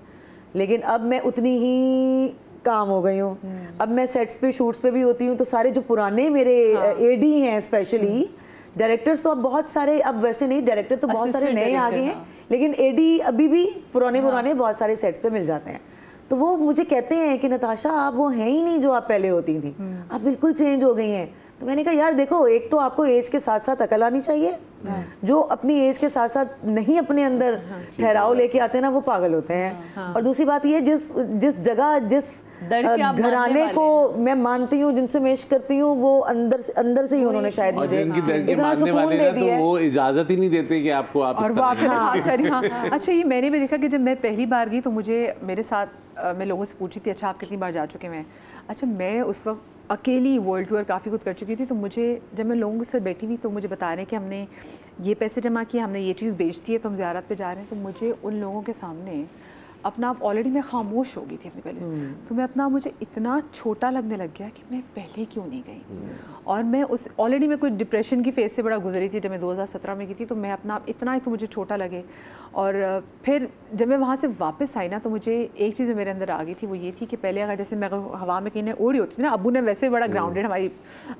लेकिन अब मैं उतनी ही काम हो गई हूँ। अब मैं सेट्स पे शूट्स पे भी होती हूँ तो सारे जो पुराने मेरे एडी हैं, स्पेशली डायरेक्टर्स तो अब बहुत सारे, अब वैसे नहीं, डायरेक्टर तो बहुत सारे नए आ गए हैं, लेकिन एडी अभी भी पुराने बहुत सारे सेट्स पे मिल जाते हैं। तो वो मुझे कहते हैं कि नताशा आप वो हैं ही नहीं जो आप पहले होती थी, आप बिल्कुल चेंज हो गई हैं। तो मैंने कहा यार देखो, एक तो आपको एज के साथ साथ अकल आनी चाहिए, जो अपनी एज के साथ साथ नहीं अपने अंदर ठहराव लेके आते हैं ना वो पागल होते हैं। और दूसरी बात ये, जिस जगह जिस घराने को मैं मानती हूँ, जिनसे मैं इश्क करती हूँ, वो अंदर से ही उन्होंने शायद मुझे इतना सुकून दे दिया, वो इजाजत ही नहीं देते कि आपको आप और अच्छा ये मैंने भी देखा कि जब मैं पहली बार गई तो मुझे मेरे साथ मैं लोगों से पूछी थी अच्छा आप कितनी बार जा चुके हैं। अच्छा मैं उस वक्त अकेली वर्ल्ड टूर काफ़ी कुछ कर चुकी थी, तो मुझे जब मैं लोगों के साथ बैठी हुई तो मुझे बता रहे हैं कि हमने ये पैसे जमा किए, हमने ये चीज़ बेच दी है, तो हम ज़ियारत पे जा रहे हैं। तो मुझे उन लोगों के सामने अपना आप, ऑलरेडी मैं खामोश हो गई थी अपने पहले, तो मैं अपना, मुझे इतना छोटा लगने लग गया कि मैं पहले क्यों नहीं गई। और मैं उस ऑलरेडी मैं कुछ डिप्रेशन की फेज से बड़ा गुजरी थी जब मैं 2017 में गई थी, तो मैं अपना इतना ही तो मुझे छोटा लगे। और फिर जब मैं वहाँ से वापस आई ना तो मुझे एक चीज़ मेरे अंदर आ गई थी, वो ये थी कि पहले अगर जैसे मैं हवा में कहीं उड़ी होती थी ना, अब्बू ने वैसे बड़ा ग्राउंडेड, हमारी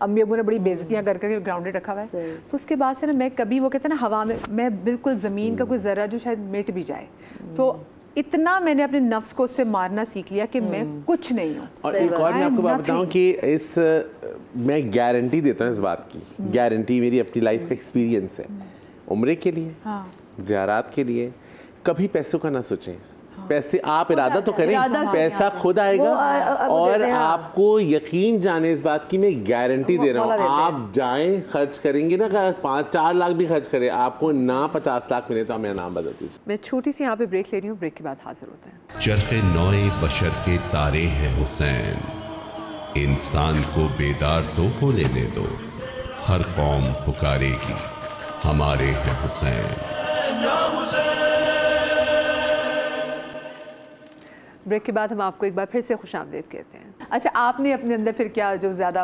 अम्मी अब्बू ने बड़ी बेइज्जतियाँ करके ग्राउंडेड रखा हुआ है, तो उसके बाद से ना मैं कभी, वो कहते हैं ना हवा में, मैं बिल्कुल ज़मीन का कोई ज़रा जो शायद मिट भी जाए, तो इतना मैंने अपने नफ्स को उससे मारना सीख लिया कि मैं कुछ नहीं हूँ। और एक और मैं आपको बात बताऊँ कि मैं गारंटी देता हूँ इस बात की, गारंटी मेरी अपनी लाइफ का एक्सपीरियंस है, उम्रे के लिए, ज़ियारत के लिए कभी पैसों का ना सोचें। पैसे आप इरादा तो करें, पैसा खुद आएगा। और आपको यकीन जाने इस बात की, मैं गारंटी दे रहा हूँ, आप जाएं, खर्च करेंगे ना, 5-4 लाख भी खर्च करें, आपको ना 50 लाख मिले तो मेरा नाम बदल दीजिए। मैं छोटी सी यहाँ पे ब्रेक ले रही हूँ, ब्रेक के बाद हाजिर होते हैं। चरखे नौए बशर के तारे हैं हुसैन, इंसान को बेदार तो हो लेने दो, हर कौम पुकारेगी हमारे हैं हुसैन। ब्रेक के बाद हम आपको एक बार फिर से खुशामदीद कहते हैं। अच्छा, आपने अपने अंदर फिर क्या जो ज़्यादा,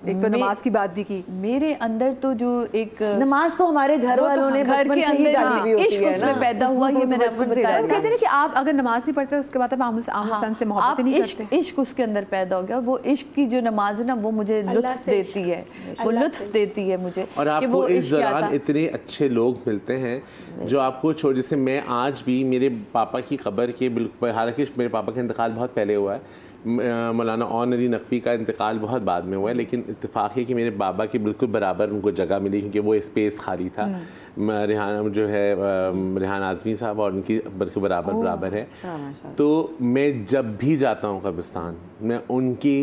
एक तो नमाज की बात भी की, मेरे अंदर तो जो एक नमाज तो हमारे घर वालों ने घर के अंदर इश्क उसमें पैदा हुआ, ये मैंने आपको बताया। कहते हैं कि आप अगर नमाज नहीं पढ़ते उसके बाद आप इंसान से मोहब्बत नहीं करते। इश्क उसके अंदर पैदा हो गया, वो इश्क की जो नमाज है ना वो मुझे लुत्फ देती है, वो लुत्फ देती है मुझे। और आपको इस दौरान इतने अच्छे लोग मिलते हैं जो आपको छोड़, जैसे मैं आज भी मेरे पापा की कब्र के बिल्कुल, हालांकि मेरे पापा का इंतकाल बहुत पहले हुआ है, मौलाना ऑनरी नकवी का इंतकाल बहुत बाद में हुआ है, लेकिन इत्तेफाक है कि मेरे बाबा के बिल्कुल बराबर उनको जगह मिली क्योंकि वो स्पेस खाली था। रेहान जो है रेहान आज़मी साहब और उनकी बिल्कुल बराबर है। तो मैं जब भी जाता हूँ कब्रिस्तान, मैं उनकी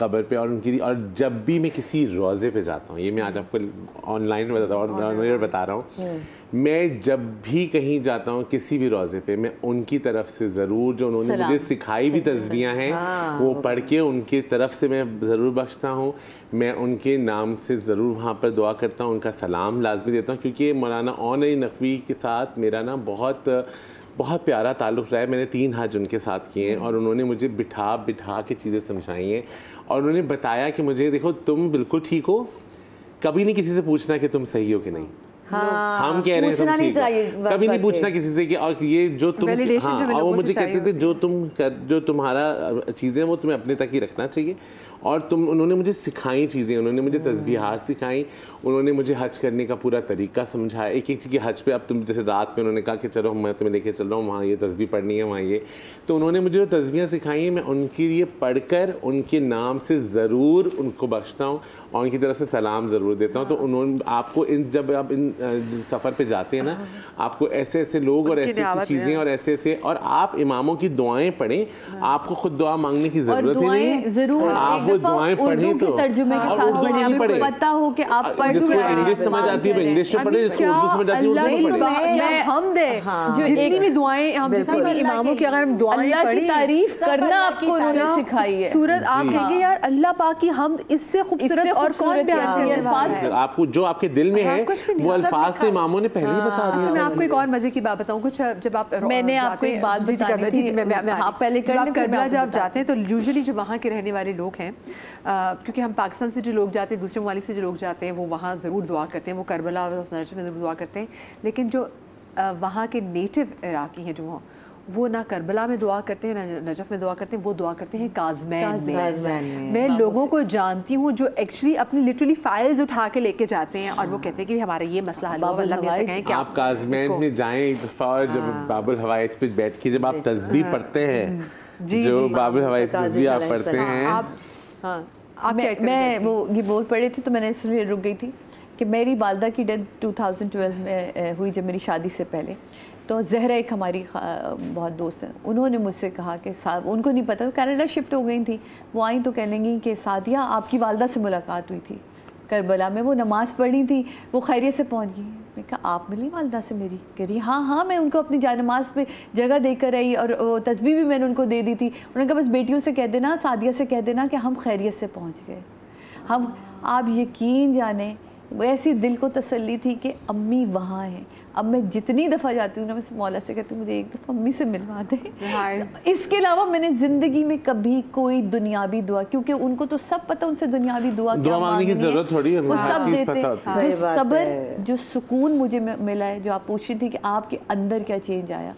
कब्र पे और जब भी मैं किसी रोज़े पे जाता हूँ, ये मैं आज आपको ऑनलाइन बता रहा हूँ, मैं जब भी कहीं जाता हूँ किसी भी रोज़े पे, मैं उनकी तरफ से ज़रूर जो उन्होंने मुझे सिखाई भी तस्बीहां हैं वो पढ़ के उनकी तरफ से मैं ज़रूर बख्शता हूँ। मैं उनके नाम से ज़रूर वहाँ पर दुआ करता हूँ, उनका सलाम लाजमी देता हूँ, क्योंकि मौलाना ऑनरी नकवी के साथ मेरा ना बहुत प्यारा ताल्लुक़ रहा है। मैंने 3 हज उनके साथ किए हैं और उन्होंने मुझे बिठा के चीज़ें समझाई हैं और उन्होंने बताया कि मुझे देखो तुम बिल्कुल ठीक हो, कभी नहीं किसी से पूछना कि तुम सही हो कि नहीं। हाँ, हम कह रहे हैं तुम ठीक हो, कभी नहीं पूछना किसी से कि और ये जो तुम, हाँ, और वो मुझे कहते थे जो तुम्हारा चीज़ें वो तुम्हें अपने तक ही रखना चाहिए। और उन्होंने मुझे सिखाई चीज़ें, उन्होंने मुझे तस्बीहात सिखाई, उन्होंने मुझे हज करने का पूरा तरीका समझाया। एक एक चीज़ हज पे अब तुम जैसे रात में उन्होंने कहा कि चलो मैं तुम्हें लेके चल रहा हूँ वहाँ, ये तस्बीह पढ़नी है वहाँ ये, तो उन्होंने मुझे जो तस्बीहां सिखाई हैं मैं उनके लिए पढ़कर उनके नाम से ज़रूर उनको बख्शता हूँ और उनकी तरफ से सलाम ज़रूर देता हूँ। तो उन्होंने आपको जब आप इन सफ़र पर जाते हैं ना, आपको ऐसे ऐसे लोग और ऐसी ऐसी चीज़ें और ऐसे और आप इमामों की दुआएँ पढ़ें, आपको खुद दुआ मांगने की ज़रूरत ही नहीं ज़रूर आप वो दुआएं पढ़ें तो तर्जुमे के साथ उर्दू नहीं पढ़े, पता हो कि आप पढ़, जिसको इंग्लिश समझ आती है वो इंग्लिश में पढ़े, जिसको उर्दू समझ आती है उर्दू में पढ़े। हम दे जो जितनी भी दुआएं हम इमामों की अगर हम दुआएं अल्लाह की तारीफ करना आपको उन्होंने सिखाई है। सूरत आप कहेंगे यार अल्लाह पाक की हमद इससे खूबसूरत और कौन बयान करने वाला है। आपको जो आपके दिल में है वो अल्फाज तो इमामों ने पहले ही बता दिए। मैं आपको एक और मज़े की बात बताऊं, कुछ जब आप, मैंने आपको एक बात बतानी थी, आप पहले करबला जब आप जाते हैं तो यूजुअली जो वहाँ के रहने वाले लोग हैं, क्योंकि हम पाकिस्तान से जो लोग जाते हैं, दूसरे ममालिक से जो लोग जाते हैं, वो वहाँ ज़रूर दुआ करते हैं, वो करबला और नजफ में ज़रूर दुआ करते हैं। लेकिन जो वहाँ के नेटिव इराकी हैं जो वो ना करबला में दुआ करते हैं ना नजफ में दुआ करते हैं, वो दुआ करते हैं काज़मैन में। मैं लोगों को जानती हूँ जो एक्चुअली अपनी लिटरली फाइल्स उठा के लेके जाते हैं और वो कहते हैं कि हमारा ये मसला हल हुआ, अल्लाह मियां से कहें कि आप काज़मैन में जाएं एक दफ़ा और जब बाबुल हवाइज पे बैठ के जब आप तस्बीह पढ़ते हैं, जो बाबुल हवाइज तस्बीह आप पढ़ते हैं, मैं वो ये बोल पढ़े थे तो मैंने इसलिए रुक गई थी कि मेरी वालदा की डेथ 2012 में हुई, जब मेरी शादी से पहले। तो जहरा एक हमारी बहुत दोस्त है, उन्होंने मुझसे कहा कि साहब, उनको नहीं पता, कनाडा शिफ्ट हो गई थी, वो आई तो कह लेंगी कि सादिया आपकी वालदा से मुलाकात हुई थी करबला में, वो नमाज़ पढ़ी थी, वो खैरियत से पहुंच गई। मैं कहा आप मिली वालदा से मेरी? कह रही हाँ, मैं उनको अपनी जानमाज पे जगह देकर आई और वो तस्बीह भी मैंने उनको दे दी थी। उन्होंने कहा बस बेटियों से कह देना, सादिया से कह देना कि हम खैरियत से पहुँच गए। हम, आप यकीन जाने, वो ऐसी दिल को तसल्ली थी कि अम्मी वहाँ हैं। अब मैं जितनी दफ़ा जाती हूँ ना, मैं मौला से कहती हूँ मुझे एक दफ़ा अम्मी से मिलवा दे। इसके अलावा मैंने ज़िंदगी में कभी कोई दुनियावी दुआ, क्योंकि उनको तो सब पता, उनसे दुनियावी दुआ क्या मांगनी की ज़रूरत थोड़ी है, वो सब देते। जो सब्र, जो सुकून मुझे मिला है, जो आप पूछ रही थी कि आपके अंदर क्या चेंज आया,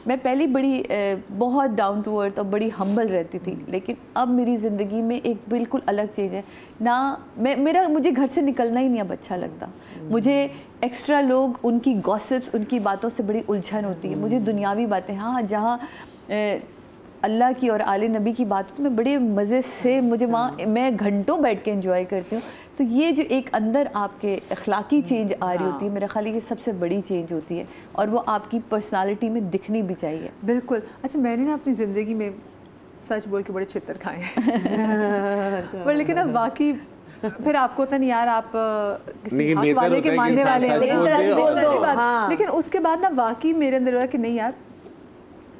मैं पहले बड़ी बहुत डाउन टू अर्थ और बड़ी हम्बल रहती थी, लेकिन अब मेरी ज़िंदगी में एक बिल्कुल अलग चीज़ है ना। मुझे घर से निकलना ही नहीं अब अच्छा लगता। मुझे एक्स्ट्रा लोग, उनकी गॉसिप्स, उनकी बातों से बड़ी उलझन होती है। मुझे दुनियावी बातें, हाँ, जहाँ अल्लाह की और आले नबी की बात तो मैं बड़े मज़े से, मुझे वहाँ मैं घंटों बैठ के एंजॉय करती हूँ। तो ये जो एक अंदर आपके अखलाकी चेंज आ रही होती है, मेरा ख्याल है ये सबसे बड़ी चेंज होती है और वो आपकी पर्सनालिटी में दिखनी भी चाहिए। बिल्कुल। अच्छा, मैंने ना अपनी ज़िंदगी में सच बोल के बड़े छितर खाए हैं पर लेकिन अब वाकई फिर आपको तो नहीं यार, आप किसी हक वाले के मानने वाले हैं, लेकिन उसके बाद ना वाकई मेरे अंदर हुआ कि नहीं यार,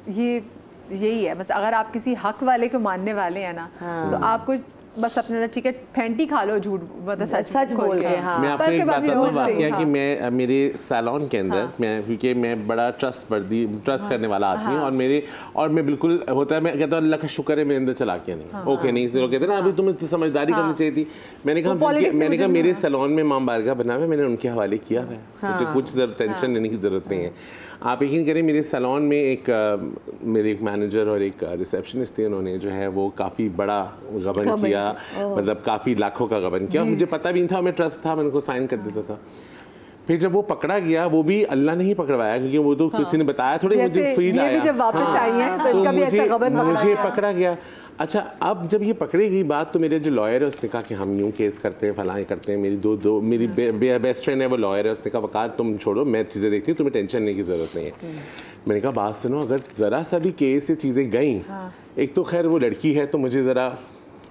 ये यही है। मतलब अगर आप किसी हक वाले को मानने वाले हैं ना, तो आपको बस अपने ठीक है फेंटी खा लो झूठ मतलब सच बोल के। हाँ। मैं आपको एक बात बताऊं वाकया कि मैं मेरे सैलून के अंदर मैं क्योंकि मैं बड़ा ट्रस्ट करने वाला आदमी हूँ और मैं बिल्कुल होता है मैं कहता हूँ अल्लाह का शुक्र है मेरे अंदर चला के नहीं ओके नहीं से कहते ना अभी तुम्हें तो समझदारी करनी चाहिए थी। मैंने कहा मेरे सैलून में इमाम बारगाह बना हुआ है मैंने उनके हवाले किया है मुझे कुछ टेंशन लेने की जरूरत नहीं है। आप यकीन करें मेरे सैलून में मेरे एक मैनेजर और एक रिसेप्शनिस्ट थे उन्होंने जो है वो काफ़ी बड़ा गबन किया मतलब काफ़ी लाखों का गबन किया मुझे पता भी नहीं था मैं ट्रस्ट था मैंने उनको साइन कर देता था। फिर जब वो पकड़ा गया वो भी अल्लाह ने ही पकड़वाया क्योंकि वो तो किसी ने बताया थोड़ी मुझे फील आया जब वापस आई है तो इनका भी ऐसा गबन मुझे पकड़ा गया। अच्छा अब जब ये पकड़ी गई बात तो मेरे जो लॉयर है उसने कहा कि हम यूँ केस करते हैं फलाएं करते हैं मेरी मेरी बेस्ट फ्रेंड है वो लॉयर है उसने कहा वकार तुम छोड़ो मैं चीज़ें देखती हूँ तुम्हें टेंशन लेने की ज़रूरत नहीं है। मैंने कहा बात सुनो अगर ज़रा सा भी केस से चीज़ें गई एक तो खैर वो लड़की है तो मुझे ज़रा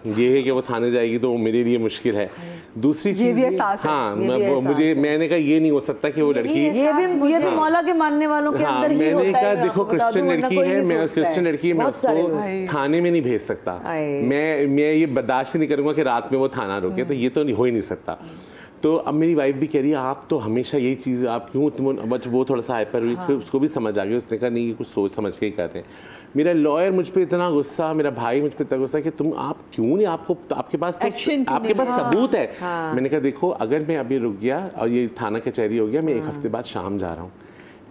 ये है कि वो थाने जाएगी तो मेरे लिए मुश्किल है। दूसरी चीज हाँ मुझे मैंने कहा ये नहीं हो सकता कि वो लड़की ये भी मौला के मानने वालों के अंदर ही होता है। मैंने कहा देखो क्रिश्चियन लड़की है मैं क्रिश्चियन लड़की मैं उसको थाने में नहीं भेज सकता मैं ये बर्दाश्त नहीं करूंगा कि रात में वो थाना रुके तो ये तो हो ही नहीं सकता। तो अब मेरी वाइफ भी कह रही है आप तो हमेशा यही चीज़ आप क्यों वो थोड़ा सा हाइपर हुई फिर उसको भी समझ आ गया उसने कहा नहीं कुछ सोच समझ के ही कर रहे हैं। मेरा लॉयर मुझ पे इतना गुस्सा मेरा भाई मुझ पे इतना गुस्सा कि तुम आप क्यों नहीं आपके पास सबूत है। मैंने कहा देखो अगर मैं अभी रुक गया और ये थाना कचहरी हो गया मैं एक हफ्ते बाद शाम जा रहा हूँ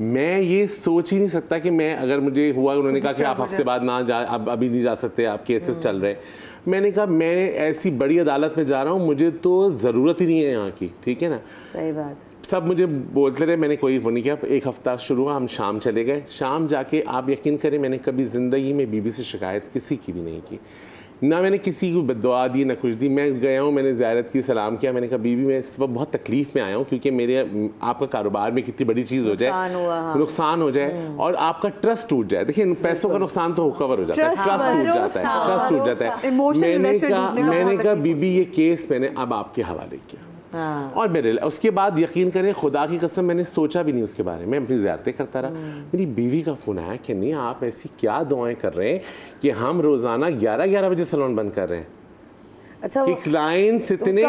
मैं ये सोच ही नहीं सकता कि मैं अगर मुझे हुआ उन्होंने कहा कि आप हफ्ते बाद ना जा अब अभी नहीं जा सकते आप केसेस चल रहे हैं। मैंने कहा मैं ऐसी बड़ी अदालत में जा रहा हूँ मुझे तो ज़रूरत ही नहीं है यहाँ की ठीक है ना। सही बात। सब मुझे बोलते रहे मैंने कोई वो नहीं किया। एक हफ्ता शुरू हुआ हम शाम चले गए शाम जाके आप यकीन करें मैंने कभी ज़िंदगी में बीबी से शिकायत किसी की भी नहीं की ना मैंने किसी को बददुआ दी ना कुछ दी। मैं गया हूँ मैंने ज़ियारत की सलाम किया मैंने कहा बीबी मैं इस वक्त बहुत तकलीफ़ में आया हूँ क्योंकि मेरे आपका कारोबार में कितनी बड़ी चीज़ हो जाए नुकसान हो जाए और आपका ट्रस्ट टूट जाए। देखिए पैसों का नुकसान तो कवर हो जाता है ट्रस्ट टूट जाता है। मैंने कहा बीबी ये केस मैंने अब आपके हवाले किया और मेरे उसके बाद यकीन करें खुदा की कसम मैंने सोचा भी नहीं उसके बारे में अपनी ज़ियारतें करता रहा। मेरी बीवी का फ़ोन आया कि नहीं आप ऐसी क्या दुआएं कर रहे हैं कि हम रोज़ाना 11 बजे सैलून बंद कर रहे हैं। अच्छा कि क्लाइंट्स इतने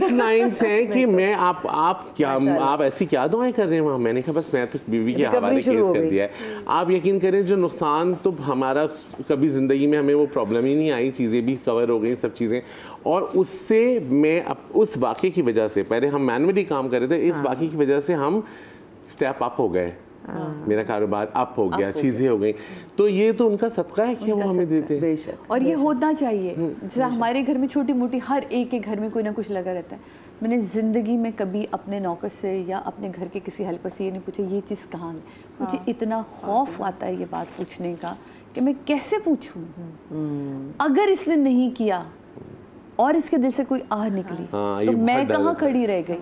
क्लाइंट्स हैं कि मैं आप ऐसी क्या दुआएं कर रहे हैं वहाँ। मैंने कहा बस मैं तो बीवी के हवाले केस कर दिया है। आप यकीन करें जो नुकसान तो हमारा कभी ज़िंदगी में हमें वो प्रॉब्लम ही नहीं आई चीज़ें भी कवर हो गई सब चीज़ें और उससे मैं उस वाक़े की वजह से पहले हम मैनुअली काम कर रहे थे इस वाक़े की वजह से हम स्टेप अप हो गए मेरा कारोबार अप हो गया चीज़ें हो गई तो ये तो उनका सदका है कि वो हमें देते हैं और ये होना चाहिए। जैसे हमारे घर में छोटी मोटी हर एक के घर में कोई ना कुछ लगा रहता है। मैंने ज़िंदगी में कभी अपने नौकर से या अपने घर के किसी हेल्पर से ये नहीं पूछा ये चीज़ कहाँ है। मुझे इतना खौफ आता है ये बात पूछने का कि मैं कैसे पूछूँ अगर इसने नहीं किया और इसके दिल से कोई आह निकली तो मैं कहाँ खड़ी रह गई।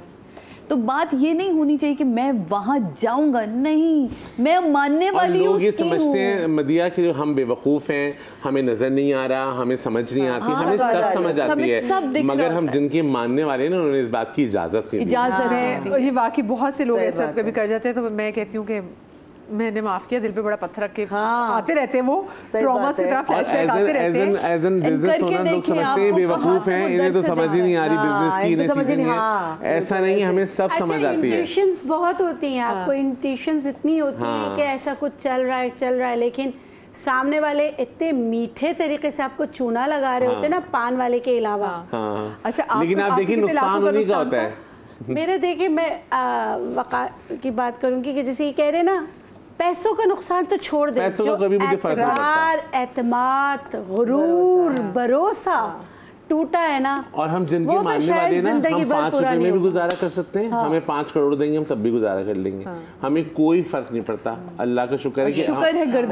तो बात ये नहीं होनी चाहिए कि मैं वहां जाऊंगा नहीं मैं मानने वाली हूँ। लोग ये समझते हैं मदिया कि हम बेवकूफ़ हैं हमें नज़र नहीं आ रहा हमें समझ नहीं आती हमें सब समझ आती है मगर हम जिनके मानने वाले हैं ना उन्होंने इस बात की इजाज़त है। ये वाकई बहुत से लोग ऐसा कभी कर जाते हैं तो मैं कहती हूँ कि मैंने माफ किया दिल पे बड़ा पत्थर रख के आते रहते हैं वो ट्रॉमा से तरह फ्लैशबैक आते रहते हैं। एज एन बिजनेस ओनर लोग समझते हैं बेवकूफ हैं इन्हें तो समझ ही नहीं आ रही बिजनेस की इन्हें चीजें नहीं है ऐसा नहीं हमें सब समझ आती है। इंट्यूशंस बहुत होती हैं आपको इंट्यूशंस इतनी होती हैं कि ऐसा कुछ चल रहा है लेकिन सामने वाले इतने मीठे तरीके से आपको चूना लगा रहे होते हैं ना पान वाले के अलावा। अच्छा लेकिन आप देखिए नुकसान होने का होता है। मेरे देखिए मैं वक़ार की बात करूंगी कि जैसे ये कह रहे ना पैसों का नुकसान तो छोड़ दे पैसों का कभी मुझे फर्क नहीं पड़ता। एतमाद गुरूर भरोसा टूटा है ना और हम जिनके मानने वाले ना हम 5 रुपए में भी गुजारा कर सकते हैं हमें 5 करोड़ देंगे हम तब भी गुजारा कर लेंगे हमें कोई फर्क नहीं पड़ता। अल्लाह का शुक्र है कि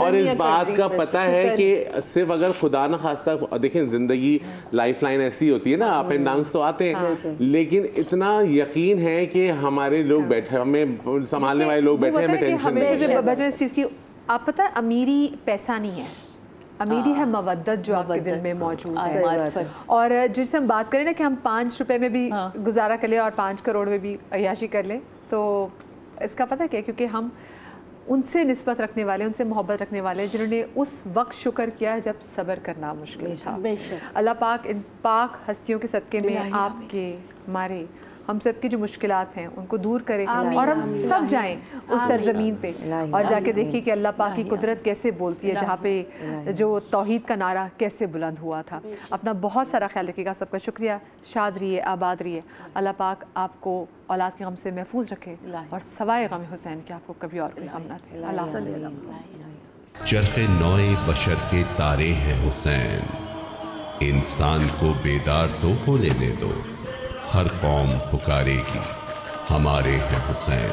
और इस बात का पता है कि सिर्फ अगर खुदा न खास्ता देखें जिंदगी लाइफलाइन ऐसी होती है ना अप एंड डाउन्स तो आते हैं लेकिन इतना यकीन है कि हमारे लोग बैठे हमें संभालने वाले लोग बैठे हमें टेंशन नहीं। इस चीज़ की आप पता है अमीरी पैसा नहीं है अमीरी है मवद्दत जो आपके दिल में मौजूद है। और जिससे हम बात करें ना कि हम 5 रुपए में भी गुजारा कर लें और 5 करोड़ में भी अय्याशी कर लें तो इसका पता क्या है क्योंकि हम उनसे निस्बत रखने वाले, उनसे मोहब्बत रखने वाले, जिन्होंने उस वक्त शुक्र किया जब सब्र करना मुश्किल था। अल्लाह पाक इन पाक हस्तियों के सदक़े में आपके हमारे हम सब की जो मुश्किलात हैं उनको दूर करें और हम सब जाएं उस सरजमीन पे और जाके देखिए कि अल्लाह पाक की कुदरत कैसे बोलती है, जहाँ पे जो तौहीद का नारा कैसे बुलंद हुआ था। अपना बहुत सारा ख्याल रखिएगा। सबका शुक्रिया। शाद रहिए, आबाद रहिए। अल्लाह पाक आपको औलाद के गम से महफूज रखे और सवाए गम हुसैन के आपको कभी और कोई गम ना थे। अल्लाह। चरखे नौए बशर के तारे हैं हुसैन, इंसान को बेदार तो हो लेने दो, हर कौम पुकारेगी हमारे हैं हुसैन।